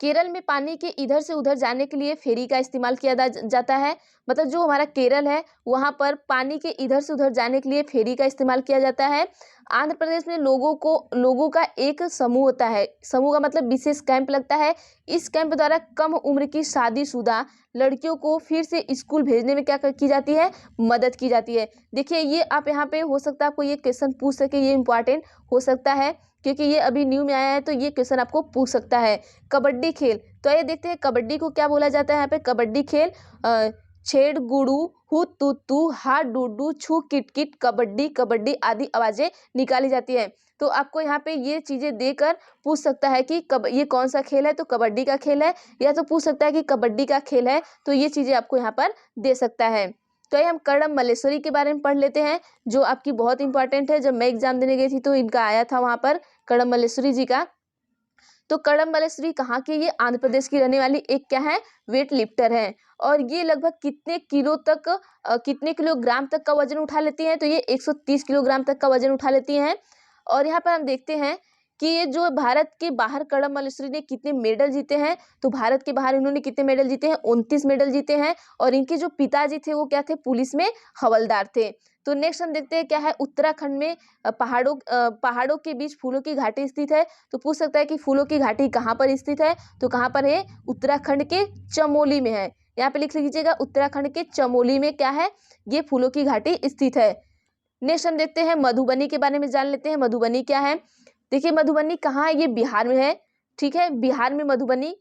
केरल में पानी के इधर से उधर जाने के लिए फेरी का इस्तेमाल किया जाता है। मतलब जो हमारा केरल है वहाँ पर पानी के इधर से उधर जाने के लिए फेरी का इस्तेमाल किया जाता है। आंध्र प्रदेश में लोगों का एक समूह होता है। समूह का मतलब विशेष कैंप लगता है। इस कैंप द्वारा कम उम्र की शादीशुदा लड़कियों को फिर से स्कूल भेजने में क्या की जाती है, मदद की जाती है। देखिए ये आप यहाँ पे हो सकता है आपको ये क्वेश्चन पूछ सके, ये इंपॉर्टेंट हो सकता है क्योंकि ये अभी न्यू में आया है, तो ये क्वेश्चन आपको पूछ सकता है। कबड्डी खेल, तो ये देखते हैं कबड्डी को क्या बोला जाता है। यहाँ पे कबड्डी खेल छेड़ गुड़ू, हु तू तू, हा डूडू, छू किट किट, कबड्डी कबड्डी आदि आवाजें निकाली जाती है। तो आपको यहाँ पे ये चीजें देकर पूछ सकता है कि ये कौन सा खेल है, तो कबड्डी का खेल है। या तो पूछ सकता है कि कबड्डी का खेल है, तो ये चीजें आपको यहाँ पर दे सकता है। तो ये हम कर्णम मल्लेश्वरी के बारे में पढ़ लेते हैं, जो आपकी बहुत इंपॉर्टेंट है। जब मैं एग्जाम देने गई थी तो इनका आया था वहाँ पर, कर्णम मल्लेश्वरी जी का। तो कर्णम मल्लेश्वरी कहाँ की? ये आंध्र प्रदेश की रहने वाली एक क्या है, वेट लिफ्टर है। और ये लगभग कितने किलो तक कितने किलोग्राम तक का वजन उठा लेती हैं? तो ये 130 किलोग्राम तक का वजन उठा लेती हैं। और यहाँ पर हम देखते हैं कि ये जो भारत के बाहर कर्णम मल्लेश्वरी ने कितने मेडल जीते हैं, तो भारत के बाहर इन्होंने कितने मेडल जीते हैं? 29 मेडल जीते हैं। और इनके जो पिताजी थे वो क्या थे? पुलिस में हवलदार थे। तो नेक्स्ट हम देखते हैं क्या है, उत्तराखंड में पहाड़ों के बीच फूलों की घाटी स्थित है। तो पूछ सकता है कि फूलों की घाटी कहाँ पर स्थित है? तो कहाँ पर है? उत्तराखंड के चमोली में है। यहाँ पे लिख लीजिएगा, उत्तराखंड के चमोली में क्या है? ये फूलों की घाटी स्थित है। नेक्स्ट हम देखते हैं मधुबनी के बारे में जान लेते हैं। मधुबनी क्या है? देखिए मधुबनी कहाँ है? ये बिहार में है। ठीक है, बिहार में मधुबनी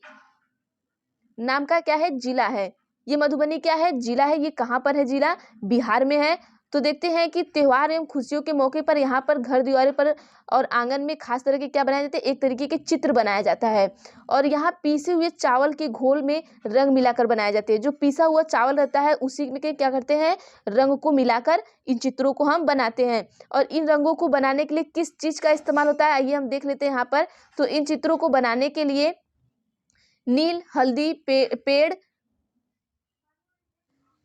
नाम का क्या है, जिला है। ये मधुबनी क्या है? जिला है। ये कहाँ पर है जिला? बिहार में है। तो देखते हैं कि त्योहार एवं खुशियों के मौके पर यहाँ पर घर द्वारे पर और आंगन में खास तरह के क्या बनाए जाते हैं? एक तरीके के चित्र बनाया जाता है। और यहाँ पीसे हुए चावल के घोल में रंग मिलाकर बनाए जाते हैं। जो पीसा हुआ चावल रहता है उसी में के क्या करते हैं? रंग को मिलाकर इन चित्रों को हम बनाते हैं। और इन रंगों को बनाने के लिए किस चीज़ का इस्तेमाल होता है, आइए हम देख लेते हैं यहाँ पर। तो इन चित्रों को बनाने के लिए नील हल्दी पेड़,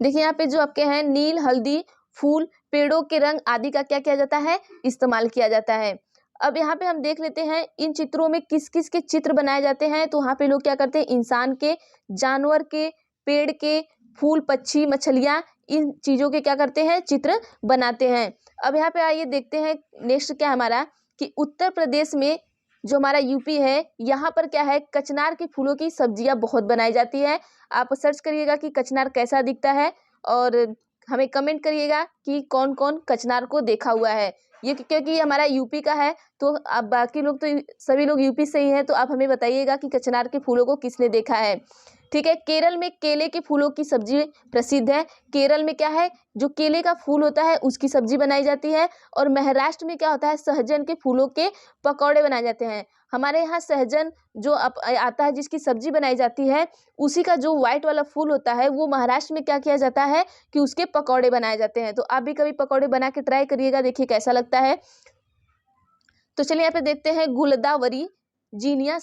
देखिए यहाँ पे जो आपके हैं नील हल्दी फूल पेड़ों के रंग आदि का क्या किया जाता है? इस्तेमाल किया जाता है। अब यहाँ पे हम देख लेते हैं इन चित्रों में किस किस के चित्र बनाए जाते हैं। तो वहाँ पे लोग क्या करते हैं? इंसान के, जानवर के, पेड़ के, फूल पक्षी मछलियाँ, इन चीज़ों के क्या करते हैं? चित्र बनाते हैं। अब यहाँ पे आइए देखते हैं नेक्स्ट क्या हमारा, कि उत्तर प्रदेश में जो हमारा यूपी है, यहाँ पर क्या है? कचनार के फूलों की सब्जियां बहुत बनाई जाती है। आप सर्च करिएगा कि कचनार कैसा दिखता है और हमें कमेंट करिएगा कि कौन कौन कचनार को देखा हुआ है। ये क्योंकि ये हमारा यूपी का है, तो अब बाकी लोग तो सभी लोग यूपी से ही हैं, तो आप हमें बताइएगा कि कचनार के फूलों को किसने देखा है। ठीक है, केरल में केले के फूलों की सब्जी प्रसिद्ध है। केरल में क्या है? जो केले का फूल होता है उसकी सब्जी बनाई जाती है। और महाराष्ट्र में क्या होता है? सहजन के फूलों के पकौड़े बनाए जाते हैं। हमारे यहाँ सहजन जो आता है जिसकी सब्जी बनाई जाती है, उसी का जो व्हाइट वाला फूल होता है वो महाराष्ट्र में क्या किया जाता है कि उसके पकौड़े बनाए जाते हैं। तो आप भी कभी पकौड़े बना के ट्राई करिएगा, देखिए कैसा लगता है। तो चलिए यहाँ पे देखते हैं, गुलदावरी जीनिया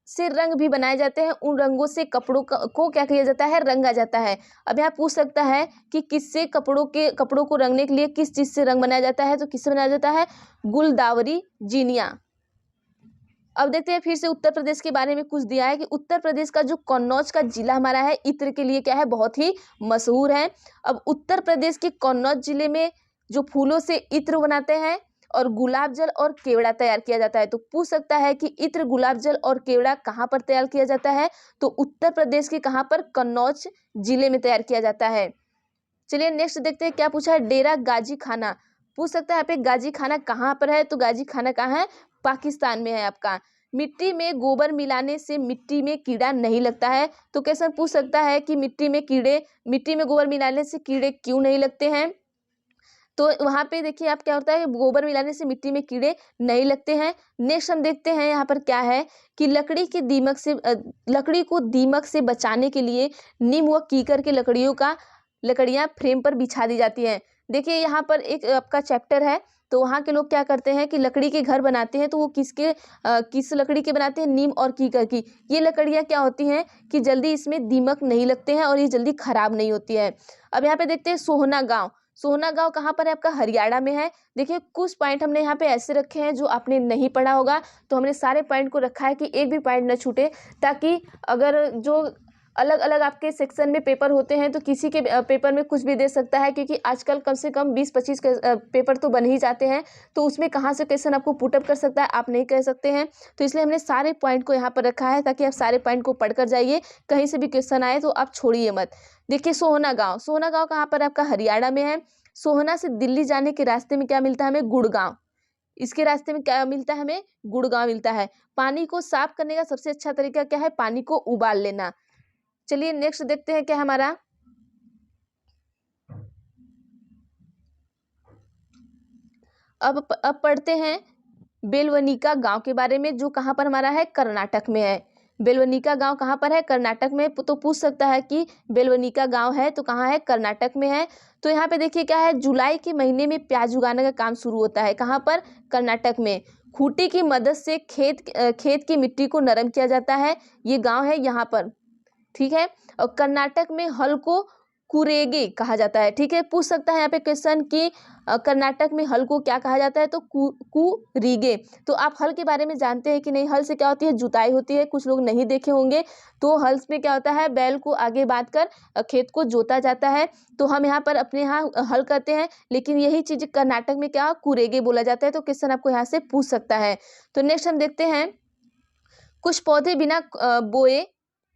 से रंग भी बनाए जाते हैं। उन रंगों से कपड़ों को क्या किया जाता है? रंगा जाता है। अब यहाँ पूछ सकता है कि किससे कपड़ों को रंगने के लिए किस चीज से रंग बनाया जाता है? तो किससे बनाया जाता है? गुलदावरी जीनिया। अब देखते हैं फिर से उत्तर प्रदेश के बारे में कुछ दिया है कि उत्तर प्रदेश का जो कन्नौज का जिला हमारा है, इत्र के लिए क्या है? बहुत ही मशहूर है। अब उत्तर प्रदेश के कन्नौज जिले में जो फूलों से इत्र बनाते हैं और गुलाब जल और केवड़ा तैयार किया जाता है। तो पूछ सकता है कि इत्र, गुलाब जल और केवड़ा कहाँ पर तैयार किया जाता है? तो उत्तर प्रदेश के कहाँ पर? कन्नौज जिले में तैयार किया जाता है। चलिए नेक्स्ट देखते हैं क्या पूछा है, डेरा गाजी खाना। पूछ सकता है यहाँ पे गाजी खाना कहाँ पर है? तो गाजी खाना कहाँ है? पाकिस्तान में है आपका। मिट्टी में गोबर मिलाने से मिट्टी में कीड़ा नहीं लगता है। तो कैसे पूछ सकता है कि मिट्टी में गोबर मिलाने से कीड़े क्यों नहीं लगते हैं? तो वहाँ पे देखिए आप क्या होता है, गोबर मिलाने से मिट्टी में कीड़े नहीं लगते हैं। नेक्स्ट हम देखते हैं यहाँ पर क्या है कि लकड़ी को दीमक से बचाने के लिए नीम व कीकर के लकड़ियाँ फ्रेम पर बिछा दी जाती हैं। देखिए यहाँ पर एक आपका चैप्टर है, तो वहाँ के लोग क्या करते हैं कि लकड़ी के घर बनाते हैं, तो वो किस लकड़ी के बनाते हैं? नीम और कीकर की। ये लकड़ियाँ क्या होती हैं कि जल्दी इसमें दीमक नहीं लगते हैं और ये जल्दी खराब नहीं होती है। अब यहाँ पे देखते हैं सोहना गाँव। सोहना गाँव कहाँ पर है? आपका हरियाणा में है। देखिए कुछ पॉइंट हमने यहाँ पे ऐसे रखे हैं जो आपने नहीं पढ़ा होगा, तो हमने सारे पॉइंट को रखा है कि एक भी पॉइंट न छूटे, ताकि अगर जो अलग अलग आपके सेक्शन में पेपर होते हैं तो किसी के पेपर में कुछ भी दे सकता है, क्योंकि आजकल कम से कम 20-25 के पेपर तो बन ही जाते हैं, तो उसमें कहाँ से क्वेश्चन आपको पुटअप कर सकता है आप नहीं कह सकते हैं। तो इसलिए हमने सारे पॉइंट को यहाँ पर रखा है ताकि आप सारे पॉइंट को पढ़ कर जाइए, कहीं से भी क्वेश्चन आए तो आप छोड़िए मत। देखिए सोहना गाँव कहाँ पर आपका? हरियाणा में है। सोहना से दिल्ली जाने के रास्ते में क्या मिलता है हमें? गुड़गांव। इसके रास्ते में क्या मिलता है हमें? गुड़गांव मिलता है। पानी को साफ करने का सबसे अच्छा तरीका क्या है? पानी को उबाल लेना। चलिए नेक्स्ट देखते हैं क्या हमारा, अब पढ़ते हैं बेलवनिका गांव के बारे में, जो कहाँ पर हमारा है? कर्नाटक में है। बेलवनिका गांव कहाँ पर है? कर्नाटक में। तो पूछ सकता है कि बेलवनिका गांव है तो कहाँ है? कर्नाटक में है। तो यहाँ पे देखिए क्या है, जुलाई के महीने में प्याज उगाने का काम शुरू होता है। कहाँ पर? कर्नाटक में। खूंटी की मदद से खेत की मिट्टी को नरम किया जाता है। ये गांव है यहाँ पर, ठीक है। और कर्नाटक में हल को कुरेगे कहा जाता है, ठीक है। पूछ सकता है यहाँ पे क्वेश्चन कि कर्नाटक में हल को क्या कहा जाता है? तो कुरीगे। तो आप हल के बारे में जानते हैं कि नहीं? हल से क्या होती है? जुताई होती है। कुछ लोग नहीं देखे होंगे। तो हल में क्या होता है? बैल को आगे बांध कर खेत को जोता जाता है। तो हम यहाँ पर अपने यहाँ हल कहते हैं, लेकिन यही चीज कर्नाटक में क्या कुरेगे बोला जाता है। तो क्वेश्चन आपको यहाँ से पूछ सकता है। तो नेक्स्ट हम देखते हैं, कुछ पौधे बिना बोए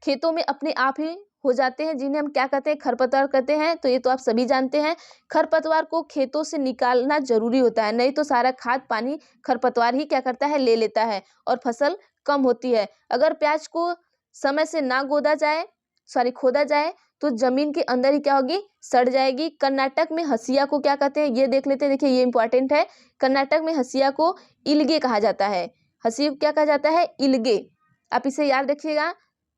खेतों में अपने आप ही हो जाते हैं, जिन्हें हम क्या कहते हैं? खरपतवार कहते हैं। तो ये तो आप सभी जानते हैं। खरपतवार को खेतों से निकालना जरूरी होता है, नहीं तो सारा खाद पानी खरपतवार ही क्या करता है? ले लेता है और फसल कम होती है। अगर प्याज को समय से ना खोदा जाए तो जमीन के अंदर ही क्या होगी? सड़ जाएगी। कर्नाटक में हसिया को क्या कहते हैं? ये देख लेते हैं। देखिए ये इंपॉर्टेंट है। कर्नाटक में हसिया को इल्गे कहा जाता है। हसिया को क्या कहा जाता है? इल्गे। आप इसे याद रखिएगा।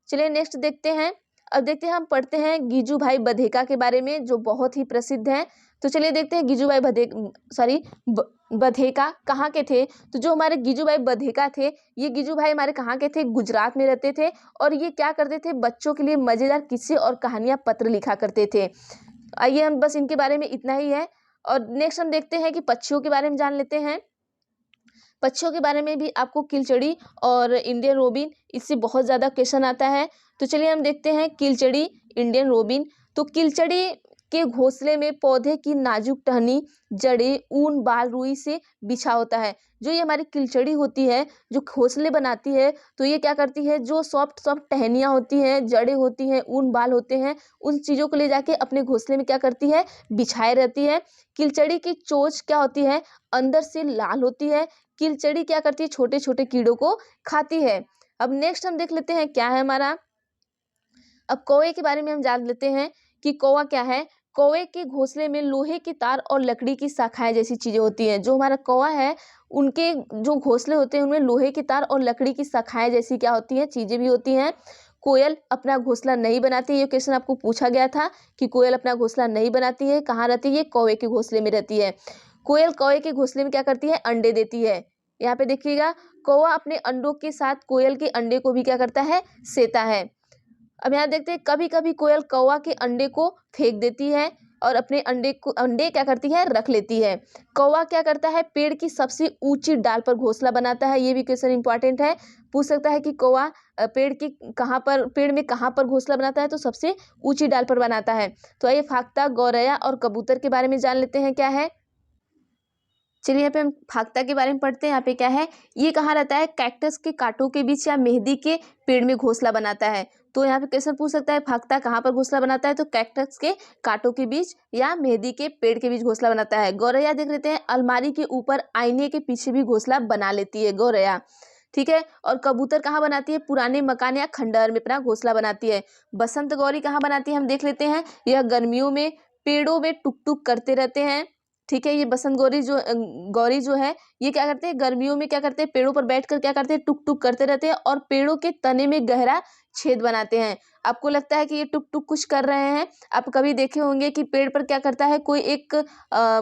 चलिए नेक्स्ट देखते हैं। अब देखते हैं, हम पढ़ते हैं गिजुभाई बधेका के बारे में, जो बहुत ही प्रसिद्ध हैं। तो चलिए देखते हैं गिजुभाई बधेका कहाँ के थे। तो जो हमारे गिजुभाई बधेका थे, ये गिजुभाई हमारे कहाँ के थे? गुजरात में रहते थे। और ये क्या करते थे? बच्चों के लिए मजेदार किस्से और कहानियां पत्र लिखा करते थे। आइए हम बस इनके बारे में इतना ही है। और नेक्स्ट हम देखते हैं कि पक्षियों के बारे में जान लेते हैं। पक्षियों के बारे में भी आपको किलचड़ी और इंडियन रोबिन, इससे बहुत ज़्यादा क्वेश्चन आता है। तो चलिए हम देखते हैं किलचड़ी, इंडियन रोबिन। तो किलचड़ी के घोंसले में पौधे की नाजुक टहनी, जड़ें, ऊन, बाल, रुई से बिछा होता है। जो ये हमारी किलचड़ी होती है, जो घोंसले बनाती है, तो ये क्या करती है? जो सॉफ्ट सॉफ्ट टहनियाँ होती हैं, जड़ें होती हैं, ऊन, बाल होते हैं, उन चीज़ों को ले जाके अपने घोंसले में क्या करती है? बिछाए रहती है। किलचड़ी की चोंच क्या होती है? अंदर से लाल होती है। किलचड़ी क्या करती है? छोटे छोटे कीड़ों को खाती है। अब नेक्स्ट हम देख लेते हैं क्या है हमारा। अब कौवे के बारे में हम जान लेते हैं कि कौवा क्या है। कौवे के घोंसले में लोहे की तार और लकड़ी की शाखाएं जैसी चीजें होती हैं। जो हमारा कौवा है, उनके जो घोंसले होते हैं उनमें लोहे की तार और लकड़ी की शाखाएं जैसी क्या होती हैं? चीजें भी होती हैं। कोयल अपना घोंसला नहीं बनाती है। ये क्वेश्चन आपको पूछा गया था कि कोयल अपना घोंसला नहीं बनाती है। कहाँ रहती है? कौवे के घोंसले में रहती है। कोयल कौवे के घोंसले में क्या करती है? अंडे देती है। यहाँ पे देखिएगा, कौवा अपने अंडों के साथ कोयल के अंडे को भी क्या करता है? सेता है। अब यहाँ देखते हैं, कभी कभी कोयल कौवा के अंडे को फेंक देती है और अपने अंडे क्या करती है? रख लेती है। कौवा क्या करता है? पेड़ की सबसे ऊंची डाल पर घोंसला बनाता है। ये भी क्वेश्चन इंपॉर्टेंट है। पूछ सकता है कि कौवा पेड़ में कहाँ पर घोंसला बनाता है? तो सबसे ऊंची डाल पर बनाता है। तो आइए फाख्ता, गौरैया और कबूतर के बारे में जान लेते हैं क्या है। चलिए यहाँ पे हम फाख्ता के बारे में पढ़ते हैं। यहाँ पे क्या है? ये कहाँ रहता है? कैक्टस के कांटों के बीच या मेहंदी के पेड़ में घोंसला बनाता है। तो यहाँ पे क्वेश्चन पूछ सकता है, फाख्ता कहाँ पर घोंसला बनाता है? तो कैक्टस के कांटों के बीच या मेहंदी के पेड़ के बीच घोंसला बनाता है। गौरैया देख लेते हैं, अलमारी के ऊपर आईने के पीछे भी घोंसला बना लेती है गौरैया, ठीक है। और कबूतर कहाँ बनाती है? पुराने मकान या खंडहर में अपना घोंसला बनाती है। बसंत गौरी कहाँ बनाती है? हम देख लेते हैं। यह गर्मियों में पेड़ों में टुक टुक करते रहते हैं, ठीक है। ये बसंत गौरी जो है, ये क्या करते हैं? गर्मियों में क्या करते हैं? पेड़ों पर बैठकर क्या करते हैं? टुक टुक करते रहते हैं और पेड़ों के तने में गहरा छेद बनाते हैं। आपको लगता है कि ये टुक टुक कुछ कर रहे हैं? आप कभी देखे होंगे कि पेड़ पर क्या करता है? कोई एक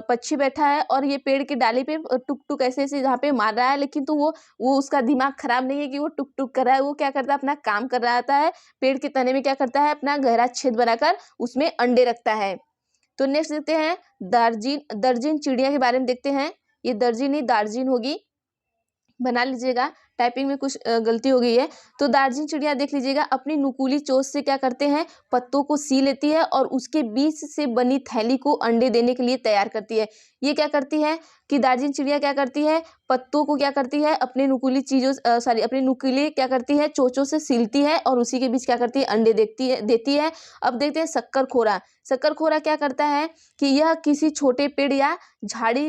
पक्षी बैठा है और ये पेड़ की डाली पे टुक टुक ऐसे ऐसे जहाँ पे मार रहा है, लेकिन तो वो उसका दिमाग खराब नहीं है कि वो टुक टुक कर रहा है। वो क्या करता है? अपना काम कर रहा होता है। पेड़ के तने में क्या करता है? अपना गहरा छेद बनाकर उसमें अंडे रखता है। तो नेक्स्ट देखते हैं, दर्जिन चिड़िया के बारे में देखते हैं। ये दर्जिन नहीं, दार्जिन होगी, बना लीजिएगा, टाइपिंग में कुछ गलती हो गई है। तो दार्जिन चिड़िया देख लीजिएगा, अपनी नुकीली चोंच से क्या करते हैं? पत्तों को सी लेती है और उसके बीज से बनी थैली को अंडे देने के लिए तैयार करती है। ये क्या करती है कि दार्जिन चिड़िया क्या करती है? पत्तों को क्या करती है? अपने नुकीली क्या करती है? चोंचों से सीलती है और उसी के बीच क्या करती है? अंडे देती है। अब देखते हैं शक्करखोरा क्या करता है कि यह किसी छोटे पेड़ या झाड़ी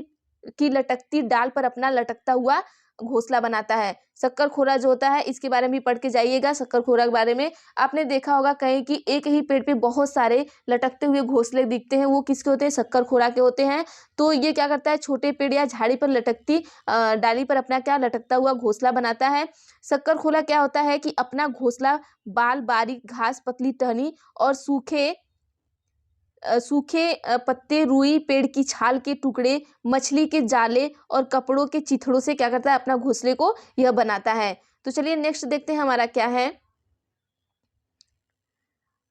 की लटकती डाल पर अपना लटकता हुआ घोंसला बनाता है। शक्करखोरा जो होता है इसके बारे में भी पढ़ के जाइएगा। शक्करखोरा के बारे में आपने देखा होगा कहीं कि एक ही पेड़ पे बहुत सारे लटकते हुए घोंसले दिखते हैं, वो किसके होते हैं? शक्करखोरा के होते हैं। तो ये क्या करता है? छोटे पेड़ या झाड़ी पर लटकती डाली पर अपना क्या लटकता हुआ घोंसला बनाता है। शक्करखोरा क्या होता है कि अपना घोंसला बाल, बारीक घास, पतली टहनी और सूखे पत्ते, रुई, पेड़ की छाल के टुकड़े, मछली के जाले और कपड़ों के चिथड़ों से क्या करता है? अपना घोंसले को यह बनाता है। तो चलिए नेक्स्ट देखते हैं हमारा क्या है।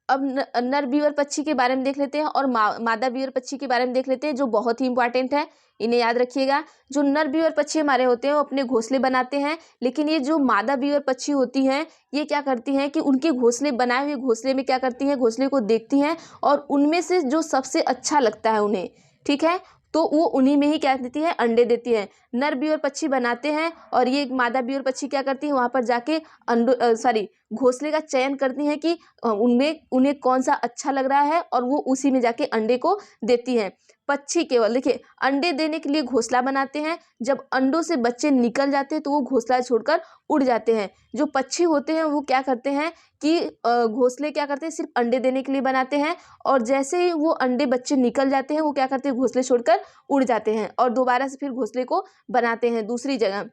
अब नर व्यूअर पक्षी के बारे में देख लेते हैं और मादा व्यूअर पक्षी के बारे में देख लेते हैं, जो बहुत ही इंपॉर्टेंट है, इन्हें याद रखिएगा। जो नर व्यूअर पक्षी हमारे होते हैं वो अपने घोंसले बनाते हैं, लेकिन ये जो मादा व्यूअर पक्षी होती हैं ये क्या करती हैं कि उनके घोंसले बनाए हुए घोंसले में क्या करती हैं? घोंसले को देखती हैं और उनमें से जो सबसे अच्छा लगता है उन्हें, ठीक है, तो वो उन्हीं में ही क्या देती है? अंडे देती है। नर व्यूअर पक्षी बनाते हैं और ये मादा व्यूअर पक्षी क्या करती है? वहाँ पर जाके घोंसले का चयन करती हैं कि उनमें उन्हें कौन सा अच्छा लग रहा है और वो उसी में जाके अंडे को देती हैं। पक्षी केवल देखिए अंडे देने के लिए घोंसला बनाते हैं, जब अंडों से बच्चे निकल जाते हैं तो वो घोंसला छोड़कर उड़ जाते हैं। जो पक्षी होते हैं वो क्या करते हैं कि घोंसले क्या करते हैं? सिर्फ अंडे देने के लिए बनाते हैं और जैसे ही वो अंडे बच्चे निकल जाते हैं वो क्या करते हैं? घोंसले छोड़कर उड़ जाते हैं और दोबारा से फिर घोंसले को बनाते हैं दूसरी जगह।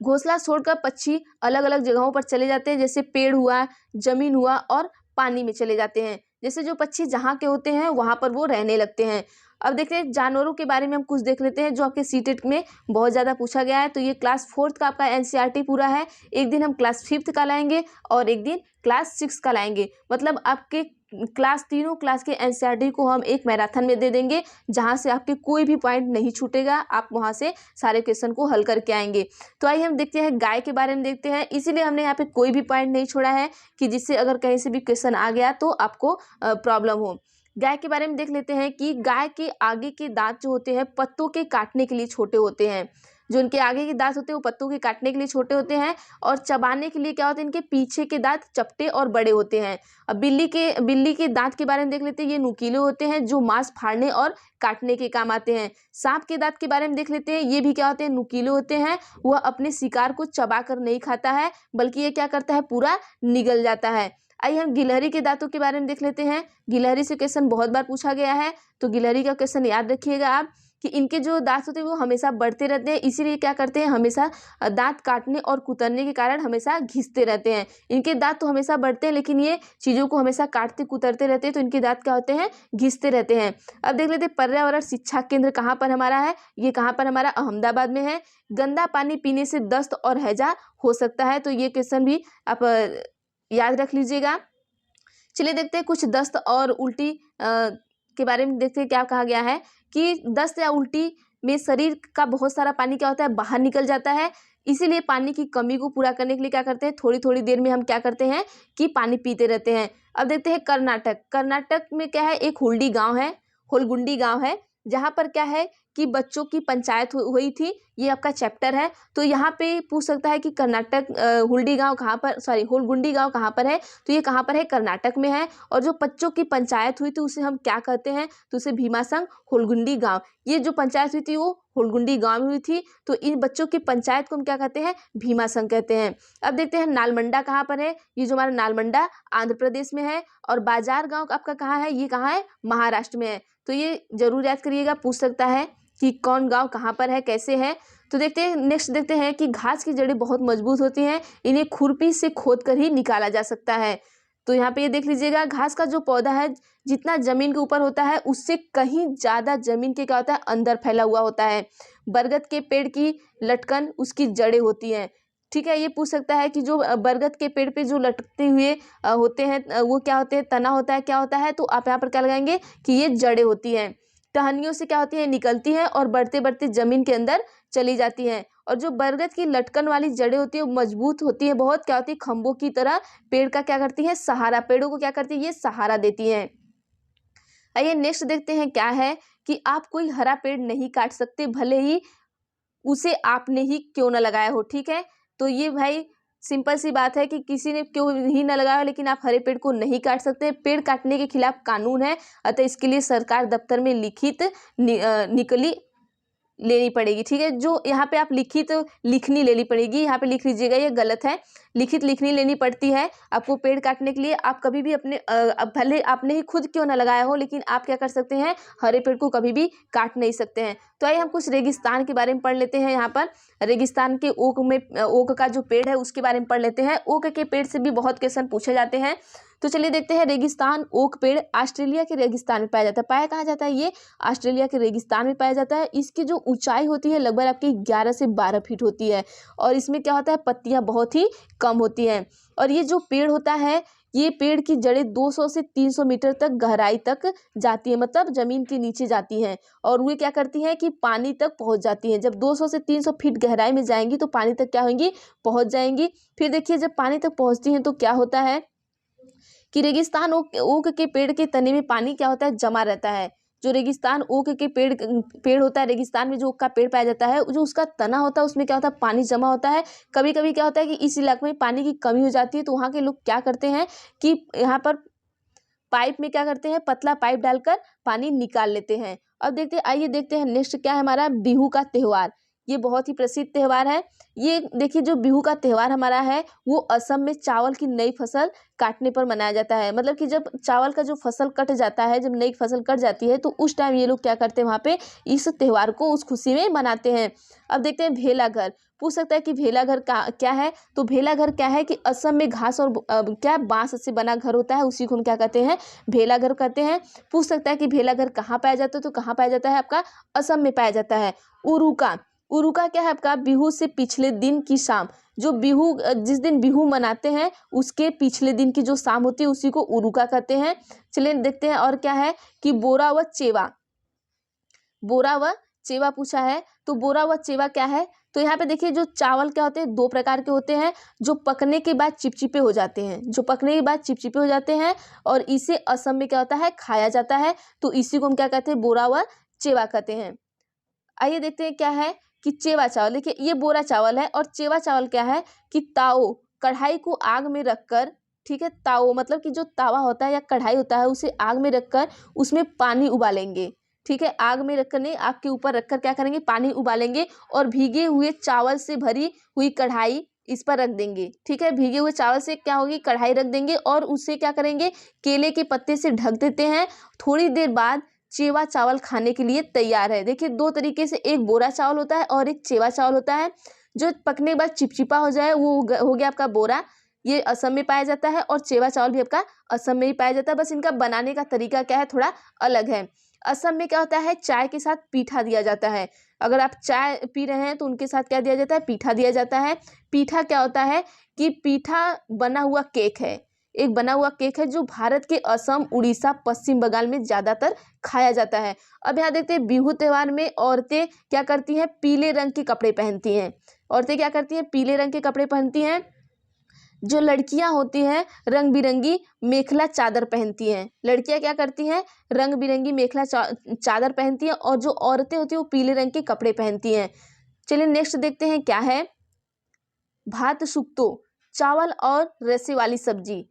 घोंसला छोड़कर पक्षी अलग अलग जगहों पर चले जाते हैं, जैसे पेड़ हुआ, जमीन हुआ और पानी में चले जाते हैं। जैसे जो पक्षी जहाँ के होते हैं वहाँ पर वो रहने लगते हैं। अब देखते हैं जानवरों के बारे में हम कुछ देख लेते हैं जो आपके सीटेट में बहुत ज़्यादा पूछा गया है। तो ये क्लास 4th का आपका एनसीईआरटी पूरा है। एक दिन हम क्लास 5th का लाएंगे और एक दिन क्लास 6 का लाएंगे। मतलब आपके तीनों क्लास के एनसीईआरटी को हम एक मैराथन में दे देंगे, जहाँ से आपके कोई भी पॉइंट नहीं छूटेगा, आप वहाँ से सारे क्वेश्चन को हल करके आएंगे। तो आइए हम देखते हैं गाय के बारे में देखते हैं। इसीलिए हमने यहाँ पे कोई भी पॉइंट नहीं छोड़ा है कि जिससे अगर कहीं से भी क्वेश्चन आ गया तो आपको प्रॉब्लम हो। गाय के बारे में देख लेते हैं कि गाय के आगे के दांत जो होते हैं पत्तों के काटने के लिए छोटे होते हैं। जो इनके आगे के दांत होते हैं वो पत्तों के काटने के लिए छोटे होते हैं और चबाने के लिए क्या होते हैं? इनके पीछे के दांत चपटे और बड़े होते हैं। अब बिल्ली के दांत के बारे में देख लेते हैं। ये नुकीले होते हैं जो मांस फाड़ने और काटने के काम आते हैं। सांप के दांत के बारे में देख लेते हैं। ये भी क्या होते हैं? नुकीले होते हैं। वह अपने शिकार को चबा कर नहीं खाता है, बल्कि ये क्या करता है? पूरा निगल जाता है। आइए हम गिलहरी के दांतों के बारे में देख लेते हैं। गिलहरी से क्वेश्चन बहुत बार पूछा गया है, तो गिलहरी का क्वेश्चन याद रखिएगा आप कि इनके जो दांत होते हैं वो हमेशा बढ़ते रहते हैं, इसीलिए क्या करते हैं? हमेशा दांत काटने और कुतरने के कारण हमेशा घिसते रहते हैं। इनके दांत तो हमेशा बढ़ते हैं, लेकिन ये चीज़ों को हमेशा काटते कुतरते रहते हैं, तो इनके दांत क्या होते हैं? घिसते रहते हैं। अब देख लेते हैं पर्यावरण शिक्षा केंद्र कहाँ पर हमारा है। ये कहाँ पर हमारा? अहमदाबाद में है। गंदा पानी पीने से दस्त और हैजा हो सकता है, तो ये क्वेश्चन भी आप याद रख लीजिएगा। चलिए देखते हैं कुछ दस्त और उल्टी के बारे में। देखते हैं क्या कहा गया है कि दस्त या उल्टी में शरीर का बहुत सारा पानी क्या होता है? बाहर निकल जाता है। इसीलिए पानी की कमी को पूरा करने के लिए क्या करते हैं? थोड़ी थोड़ी देर में हम क्या करते हैं कि पानी पीते रहते हैं। अब देखते हैं कर्नाटक। कर्नाटक में क्या है? एक होलगुंडी गाँव है, जहाँ पर क्या है कि बच्चों की पंचायत हुई थी। ये आपका चैप्टर है। तो यहाँ पे पूछ सकता है कि कर्नाटक होलगुंडी गांव कहाँ पर है? तो ये कहाँ पर है? कर्नाटक में है। और जो बच्चों की पंचायत हुई थी उसे हम क्या कहते हैं? तो उसे भीमासंघ होलगुंडी गांव। ये जो पंचायत हुई थी वो होलगुंडी गांव में हुई थी, तो इन बच्चों की पंचायत को हम क्या कहते हैं? भीमासंघ कहते हैं। अब देखते हैं नालमंडा कहाँ पर है। ये जो हमारा नालमंडा आंध्र प्रदेश में है। और बाजार गाँव आपका कहाँ है? ये कहाँ है? महाराष्ट्र में है। तो ये जरूर याद करिएगा, पूछ सकता है कि कौन गांव कहाँ पर है, कैसे है। तो देखते हैं नेक्स्ट देखते हैं कि घास की जड़ें बहुत मजबूत होती हैं, इन्हें खुरपी से खोद कर ही निकाला जा सकता है। तो यहाँ पे ये देख लीजिएगा, घास का जो पौधा है जितना जमीन के ऊपर होता है उससे कहीं ज़्यादा जमीन के क्या होता है? अंदर फैला हुआ होता है। बरगद के पेड़ की लटकन उसकी जड़ें होती हैं। ठीक है, ये पूछ सकता है कि जो बरगद के पेड़ पे जो लटकते हुए होते हैं वो क्या होते हैं? तना होता है, क्या होता है? तो आप यहाँ पर क्या लगाएंगे कि ये जड़ें होती हैं। टहनियों से क्या होती है? निकलती हैं और बढ़ते बढ़ते जमीन के अंदर चली जाती हैं। और जो बरगद की लटकन वाली जड़ें होती है वो मजबूत होती है बहुत, क्या होती है? खंभों की तरह पेड़ का क्या करती है? सहारा। पेड़ों को क्या करती है? ये सहारा देती हैं। आइए नेक्स्ट देखते हैं क्या है कि आप कोई हरा पेड़ नहीं काट सकते, भले ही उसे आपने ही क्यों न लगाया हो। ठीक है, तो ये भाई सिंपल सी बात है कि किसी ने क्यों ही न लगाया, लेकिन आप हरे पेड़ को नहीं काट सकते। पेड़ काटने के खिलाफ कानून है, अतः इसके लिए सरकार दफ्तर में लिखित निकली लेनी पड़ेगी। ठीक है, जो यहाँ पे आप लिखित लिखनी लेनी पड़ेगी, यहाँ पे लिख लीजिएगा, ये गलत है। लिखित लिखनी लेनी पड़ती है आपको पेड़ काटने के लिए। आप कभी भी अपने भले आपने ही खुद क्यों ना लगाया हो, लेकिन आप क्या कर सकते हैं, हरे पेड़ को कभी भी काट नहीं सकते हैं। तो आइए हम कुछ रेगिस्तान के बारे में पढ़ लेते हैं। यहाँ पर रेगिस्तान के ओक का जो पेड़ है उसके बारे में पढ़ लेते हैं। ओक के पेड़ से भी बहुत क्वेश्चन पूछे जाते हैं। तो चलिए देखते हैं। रेगिस्तान ओक पेड़ ऑस्ट्रेलिया के रेगिस्तान में पाया जाता है। पाया कहाँ जाता है, ये ऑस्ट्रेलिया के रेगिस्तान में पाया जाता है। इसकी जो ऊंचाई होती है लगभग आपकी 11 से 12 फीट होती है। और इसमें क्या होता है, पत्तियां बहुत ही कम होती हैं। और ये जो पेड़ होता है, ये पेड़ की जड़ें 200 से 300 मीटर तक गहराई तक जाती है, मतलब जमीन के नीचे जाती हैं। और वे क्या करती हैं कि पानी तक पहुंच जाती हैं। जब 200 से 300 फीट गहराई में जाएंगी तो पानी तक क्या होंगी, पहुंच जाएंगी। फिर देखिए जब पानी तक पहुंचती हैं तो क्या होता है कि रेगिस्तान ओक के पेड़ के तने में पानी क्या होता है, जमा रहता है। जो रेगिस्तान ओक के पेड़ होता है, रेगिस्तान में जो ओक का पेड़ पाया जाता है, जो उसका तना होता है उसमें क्या होता है, पानी जमा होता है। कभी कभी क्या होता है कि इस इलाके में पानी की कमी हो जाती है, तो वहाँ के लोग क्या करते हैं कि यहाँ पर पाइप में क्या करते हैं, पतला पाइप डालकर पानी निकाल लेते हैं। अब आइए देखते हैं नेक्स्ट क्या है हमारा, बिहू का त्यौहार। ये बहुत ही प्रसिद्ध त्यौहार है। ये देखिए जो बिहू का त्यौहार हमारा है वो असम में चावल की नई फसल काटने पर मनाया जाता है। मतलब कि जब चावल का जो फसल कट जाता है, जब नई फसल कट जाती है, तो उस टाइम ये लोग क्या करते हैं, वहाँ पे इस त्यौहार को उस खुशी में मनाते हैं। अब देखते हैं भेला घर। पूछ सकता है कि भेला घर क्या है। तो भेला घर क्या है कि असम में घास और क्या बांस से बना घर होता है, उसी को हम क्या कहते हैं, भेला घर कहते हैं। पूछ सकता है कि भेला घर कहाँ पाया जाता है। तो कहाँ पाया जाता है, आपका असम में पाया जाता है। उरुका। उरुका क्या है आपका, बिहू से पिछले दिन की शाम। जो बिहू जिस दिन बिहू मनाते हैं उसके पिछले दिन की जो शाम होती है उसी को उरुका कहते हैं। चलिए देखते हैं और क्या है कि बोरा व चेवा। बोरा व चेवा पूछा है। तो बोरा व चेवा क्या है, तो यहाँ पे देखिए जो चावल क्या होते हैं, दो प्रकार के होते हैं। जो पकने के बाद चिपचिपे हो जाते हैं, जो पकने के बाद चिपचिपे हो जाते हैं, और इसे असम में क्या होता है, खाया जाता है। तो इसी को हम क्या कहते हैं, बोरा व चेवा कहते हैं। आइए देखते हैं क्या है कि चेवा चावल। देखिए ये बोरा चावल है, और चेवा चावल क्या है कि ताओ, कढ़ाई को आग में रखकर, ठीक है, ताओ मतलब कि जो तावा होता है या कढ़ाई होता है उसे आग में रखकर उसमें पानी उबालेंगे। ठीक है, आग में रखकर नहीं, आग के ऊपर रखकर क्या करेंगे, पानी उबालेंगे, और भीगे हुए चावल से भरी हुई कढ़ाई इस पर रख देंगे। ठीक है, भीगे हुए चावल से क्या होगी, कढ़ाई रख देंगे, और उसे क्या करेंगे, केले के पत्ते से ढक देते हैं। थोड़ी देर बाद चेवा चावल खाने के लिए तैयार है। देखिए दो तरीके से, एक बोरा चावल होता है और एक चेवा चावल होता है। जो पकने के बाद चिपचिपा हो जाए वो हो गया आपका बोरा, ये असम में पाया जाता है। और चेवा चावल भी आपका असम में ही पाया जाता है, बस इनका बनाने का तरीका क्या है, थोड़ा अलग है। असम में क्या होता है, चाय के साथ पीठा दिया जाता है। अगर आप चाय पी रहे हैं तो उनके साथ क्या दिया जाता है, पीठा दिया जाता है। पीठा क्या होता है कि पीठा बना हुआ केक है, एक बना हुआ केक है जो भारत के असम, उड़ीसा, पश्चिम बंगाल में ज्यादातर खाया जाता है। अब यहाँ देखते हैं बिहू त्योहार में औरतें क्या करती हैं, पीले रंग के कपड़े पहनती हैं। औरतें क्या करती हैं, पीले रंग के कपड़े पहनती हैं। जो लड़कियां होती हैं रंग बिरंगी मेखला चादर पहनती हैं। लड़कियां क्या करती हैं, रंग बिरंगी मेखला चादर पहनती हैं, और जो औरतें होती हैं वो पीले रंग के कपड़े पहनती हैं। चलिए नेक्स्ट देखते हैं क्या है, भात सुक्तो, चावल और रसे वाली सब्जी।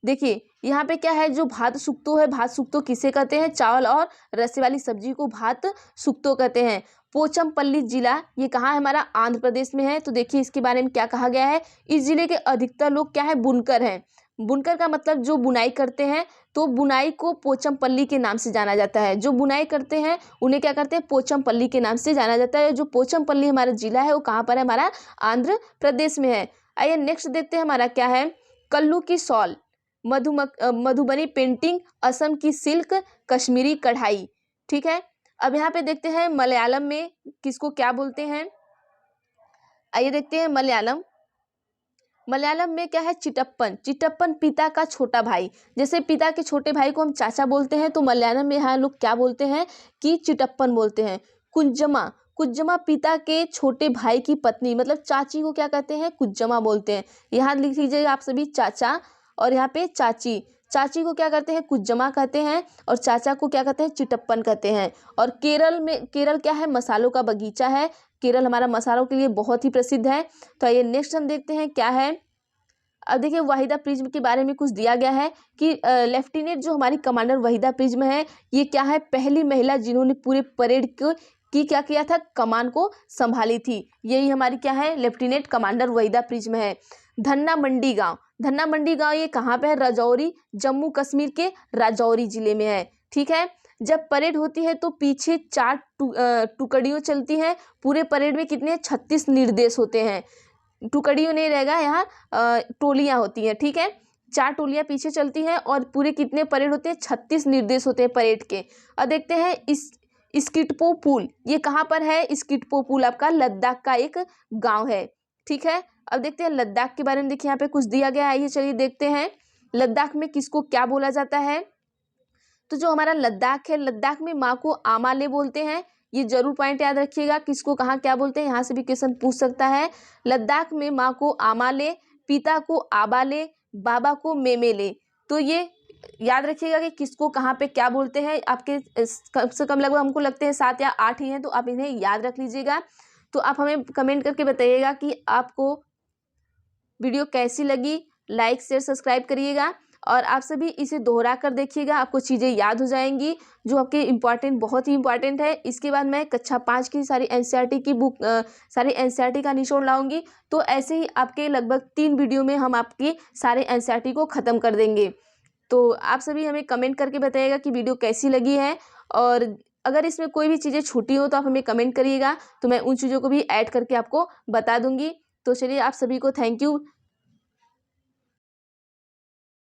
देखिए यहाँ पे क्या है, जो भात सुक्तो है, भात सुक्तो किसे कहते हैं, चावल और रसे वाली सब्जी को भात सुक्तो कहते हैं। पोचमपल्ली जिला ये कहाँ है, हमारा आंध्र प्रदेश में है। तो देखिए इसके बारे में क्या कहा गया है, इस जिले के अधिकतर लोग क्या है, बुनकर हैं। बुनकर का मतलब जो बुनाई करते हैं, तो बुनाई को पोचमपल्ली के नाम से जाना जाता है। जो बुनाई करते हैं उन्हें क्या करते हैं, पोचमपल्ली के नाम से जाना जाता है। जो पोचमपल्ली हमारा जिला है वो कहाँ पर है, हमारा आंध्र प्रदेश में है। आइए नेक्स्ट देखते हैं हमारा क्या है, कल्लू की शॉल, मधुबनी पेंटिंग, असम की सिल्क, कश्मीरी कढ़ाई। ठीक है, अब यहाँ पे देखते हैं मलयालम में किसको क्या बोलते हैं। आइए देखते हैं मलयालम। मलयालम में क्या है, चिटप्पन। चिटप्पन पिता का छोटा भाई, जैसे पिता के छोटे भाई को हम चाचा बोलते हैं, तो मलयालम में यहाँ लोग क्या बोलते हैं कि चिटप्पन बोलते हैं। कुंजमा, कुज्जमा पिता के छोटे भाई की पत्नी, मतलब चाची को क्या कहते हैं, कुज्जमा बोलते हैं। यहाँ लिख लीजिएगा आप सभी, चाचा, और यहाँ पे चाची। चाची को क्या कहते हैं, कुज्जमा कहते हैं, और चाचा को क्या कहते हैं, चिटप्पन कहते हैं। और केरल में, केरल क्या है, मसालों का बगीचा है। केरल हमारा मसालों के लिए बहुत ही प्रसिद्ध है। तो ये नेक्स्ट हम देखते हैं क्या है। अब देखिए वहीदा प्रिज्म के बारे में कुछ दिया गया है कि लेफ्टिनेंट जो हमारी कमांडर वहीदा प्रिज्म है, ये क्या है, पहली महिला जिन्होंने पूरे परेड को की क्या किया था, कमान को संभाली थी। यही हमारी क्या है, लेफ्टिनेंट कमांडर वहीदा प्रिज्म है। धन्ना मंडी गांव, धन्ना मंडी गांव ये कहाँ पे है, राजौरी, जम्मू कश्मीर के राजौरी जिले में है। ठीक है। जब परेड होती है तो पीछे 4 टुकड़ियों चलती हैं। पूरे परेड में कितने 36 निर्देश होते हैं। टुकड़ियों नहीं रहेगा यहाँ, टोलियां होती हैं। ठीक है, 4 टोलियां पीछे चलती हैं और पूरे कितने परेड होते हैं, 36 निर्देश होते हैं परेड के। अब देखते हैं इस स्किटपो पुल, ये कहाँ पर है, स्किटपो पुल आपका लद्दाख का एक गांव है। ठीक है। अब देखते हैं लद्दाख के बारे में। देखिए यहाँ पे कुछ दिया गया है, आइए चलिए देखते हैं लद्दाख में किसको क्या बोला जाता है। तो जो हमारा लद्दाख है, लद्दाख में माँ को आमाले बोलते हैं। ये जरूर पॉइंट याद रखिएगा, किसको कहाँ क्या बोलते हैं, यहाँ से भी क्वेश्चन पूछ सकता है। लद्दाख में माँ को आमाले, पिता को आबाले, बाबा को मेमेले। तो ये याद रखिएगा कि किसको कहाँ पे क्या बोलते हैं। आपके कम से कम लगभग हमको लगते हैं 7 या 8 ही हैं, तो आप इन्हें याद रख लीजिएगा। तो आप हमें कमेंट करके बताइएगा कि आपको वीडियो कैसी लगी। लाइक शेयर सब्सक्राइब करिएगा और आप सभी इसे दोहरा कर देखिएगा, आपको चीज़ें याद हो जाएंगी जो आपके इम्पॉर्टेंट, बहुत ही इंपॉर्टेंट है। इसके बाद मैं कक्षा 5 की सारी एनसीईआरटी की बुक, सारी एनसीईआरटी का निचोड़ लाऊंगी। तो ऐसे ही आपके लगभग 3 वीडियो में हम आपके सारे एनसीईआरटी को ख़त्म कर देंगे। तो आप सभी हमें कमेंट करके बताइएगा कि वीडियो कैसी लगी है, और अगर इसमें कोई भी चीज़ें छूटी हो तो आप हमें कमेंट करिएगा, तो मैं उन चीज़ों को भी ऐड करके आपको बता दूंगी। तो चलिए, आप सभी को थैंक यू।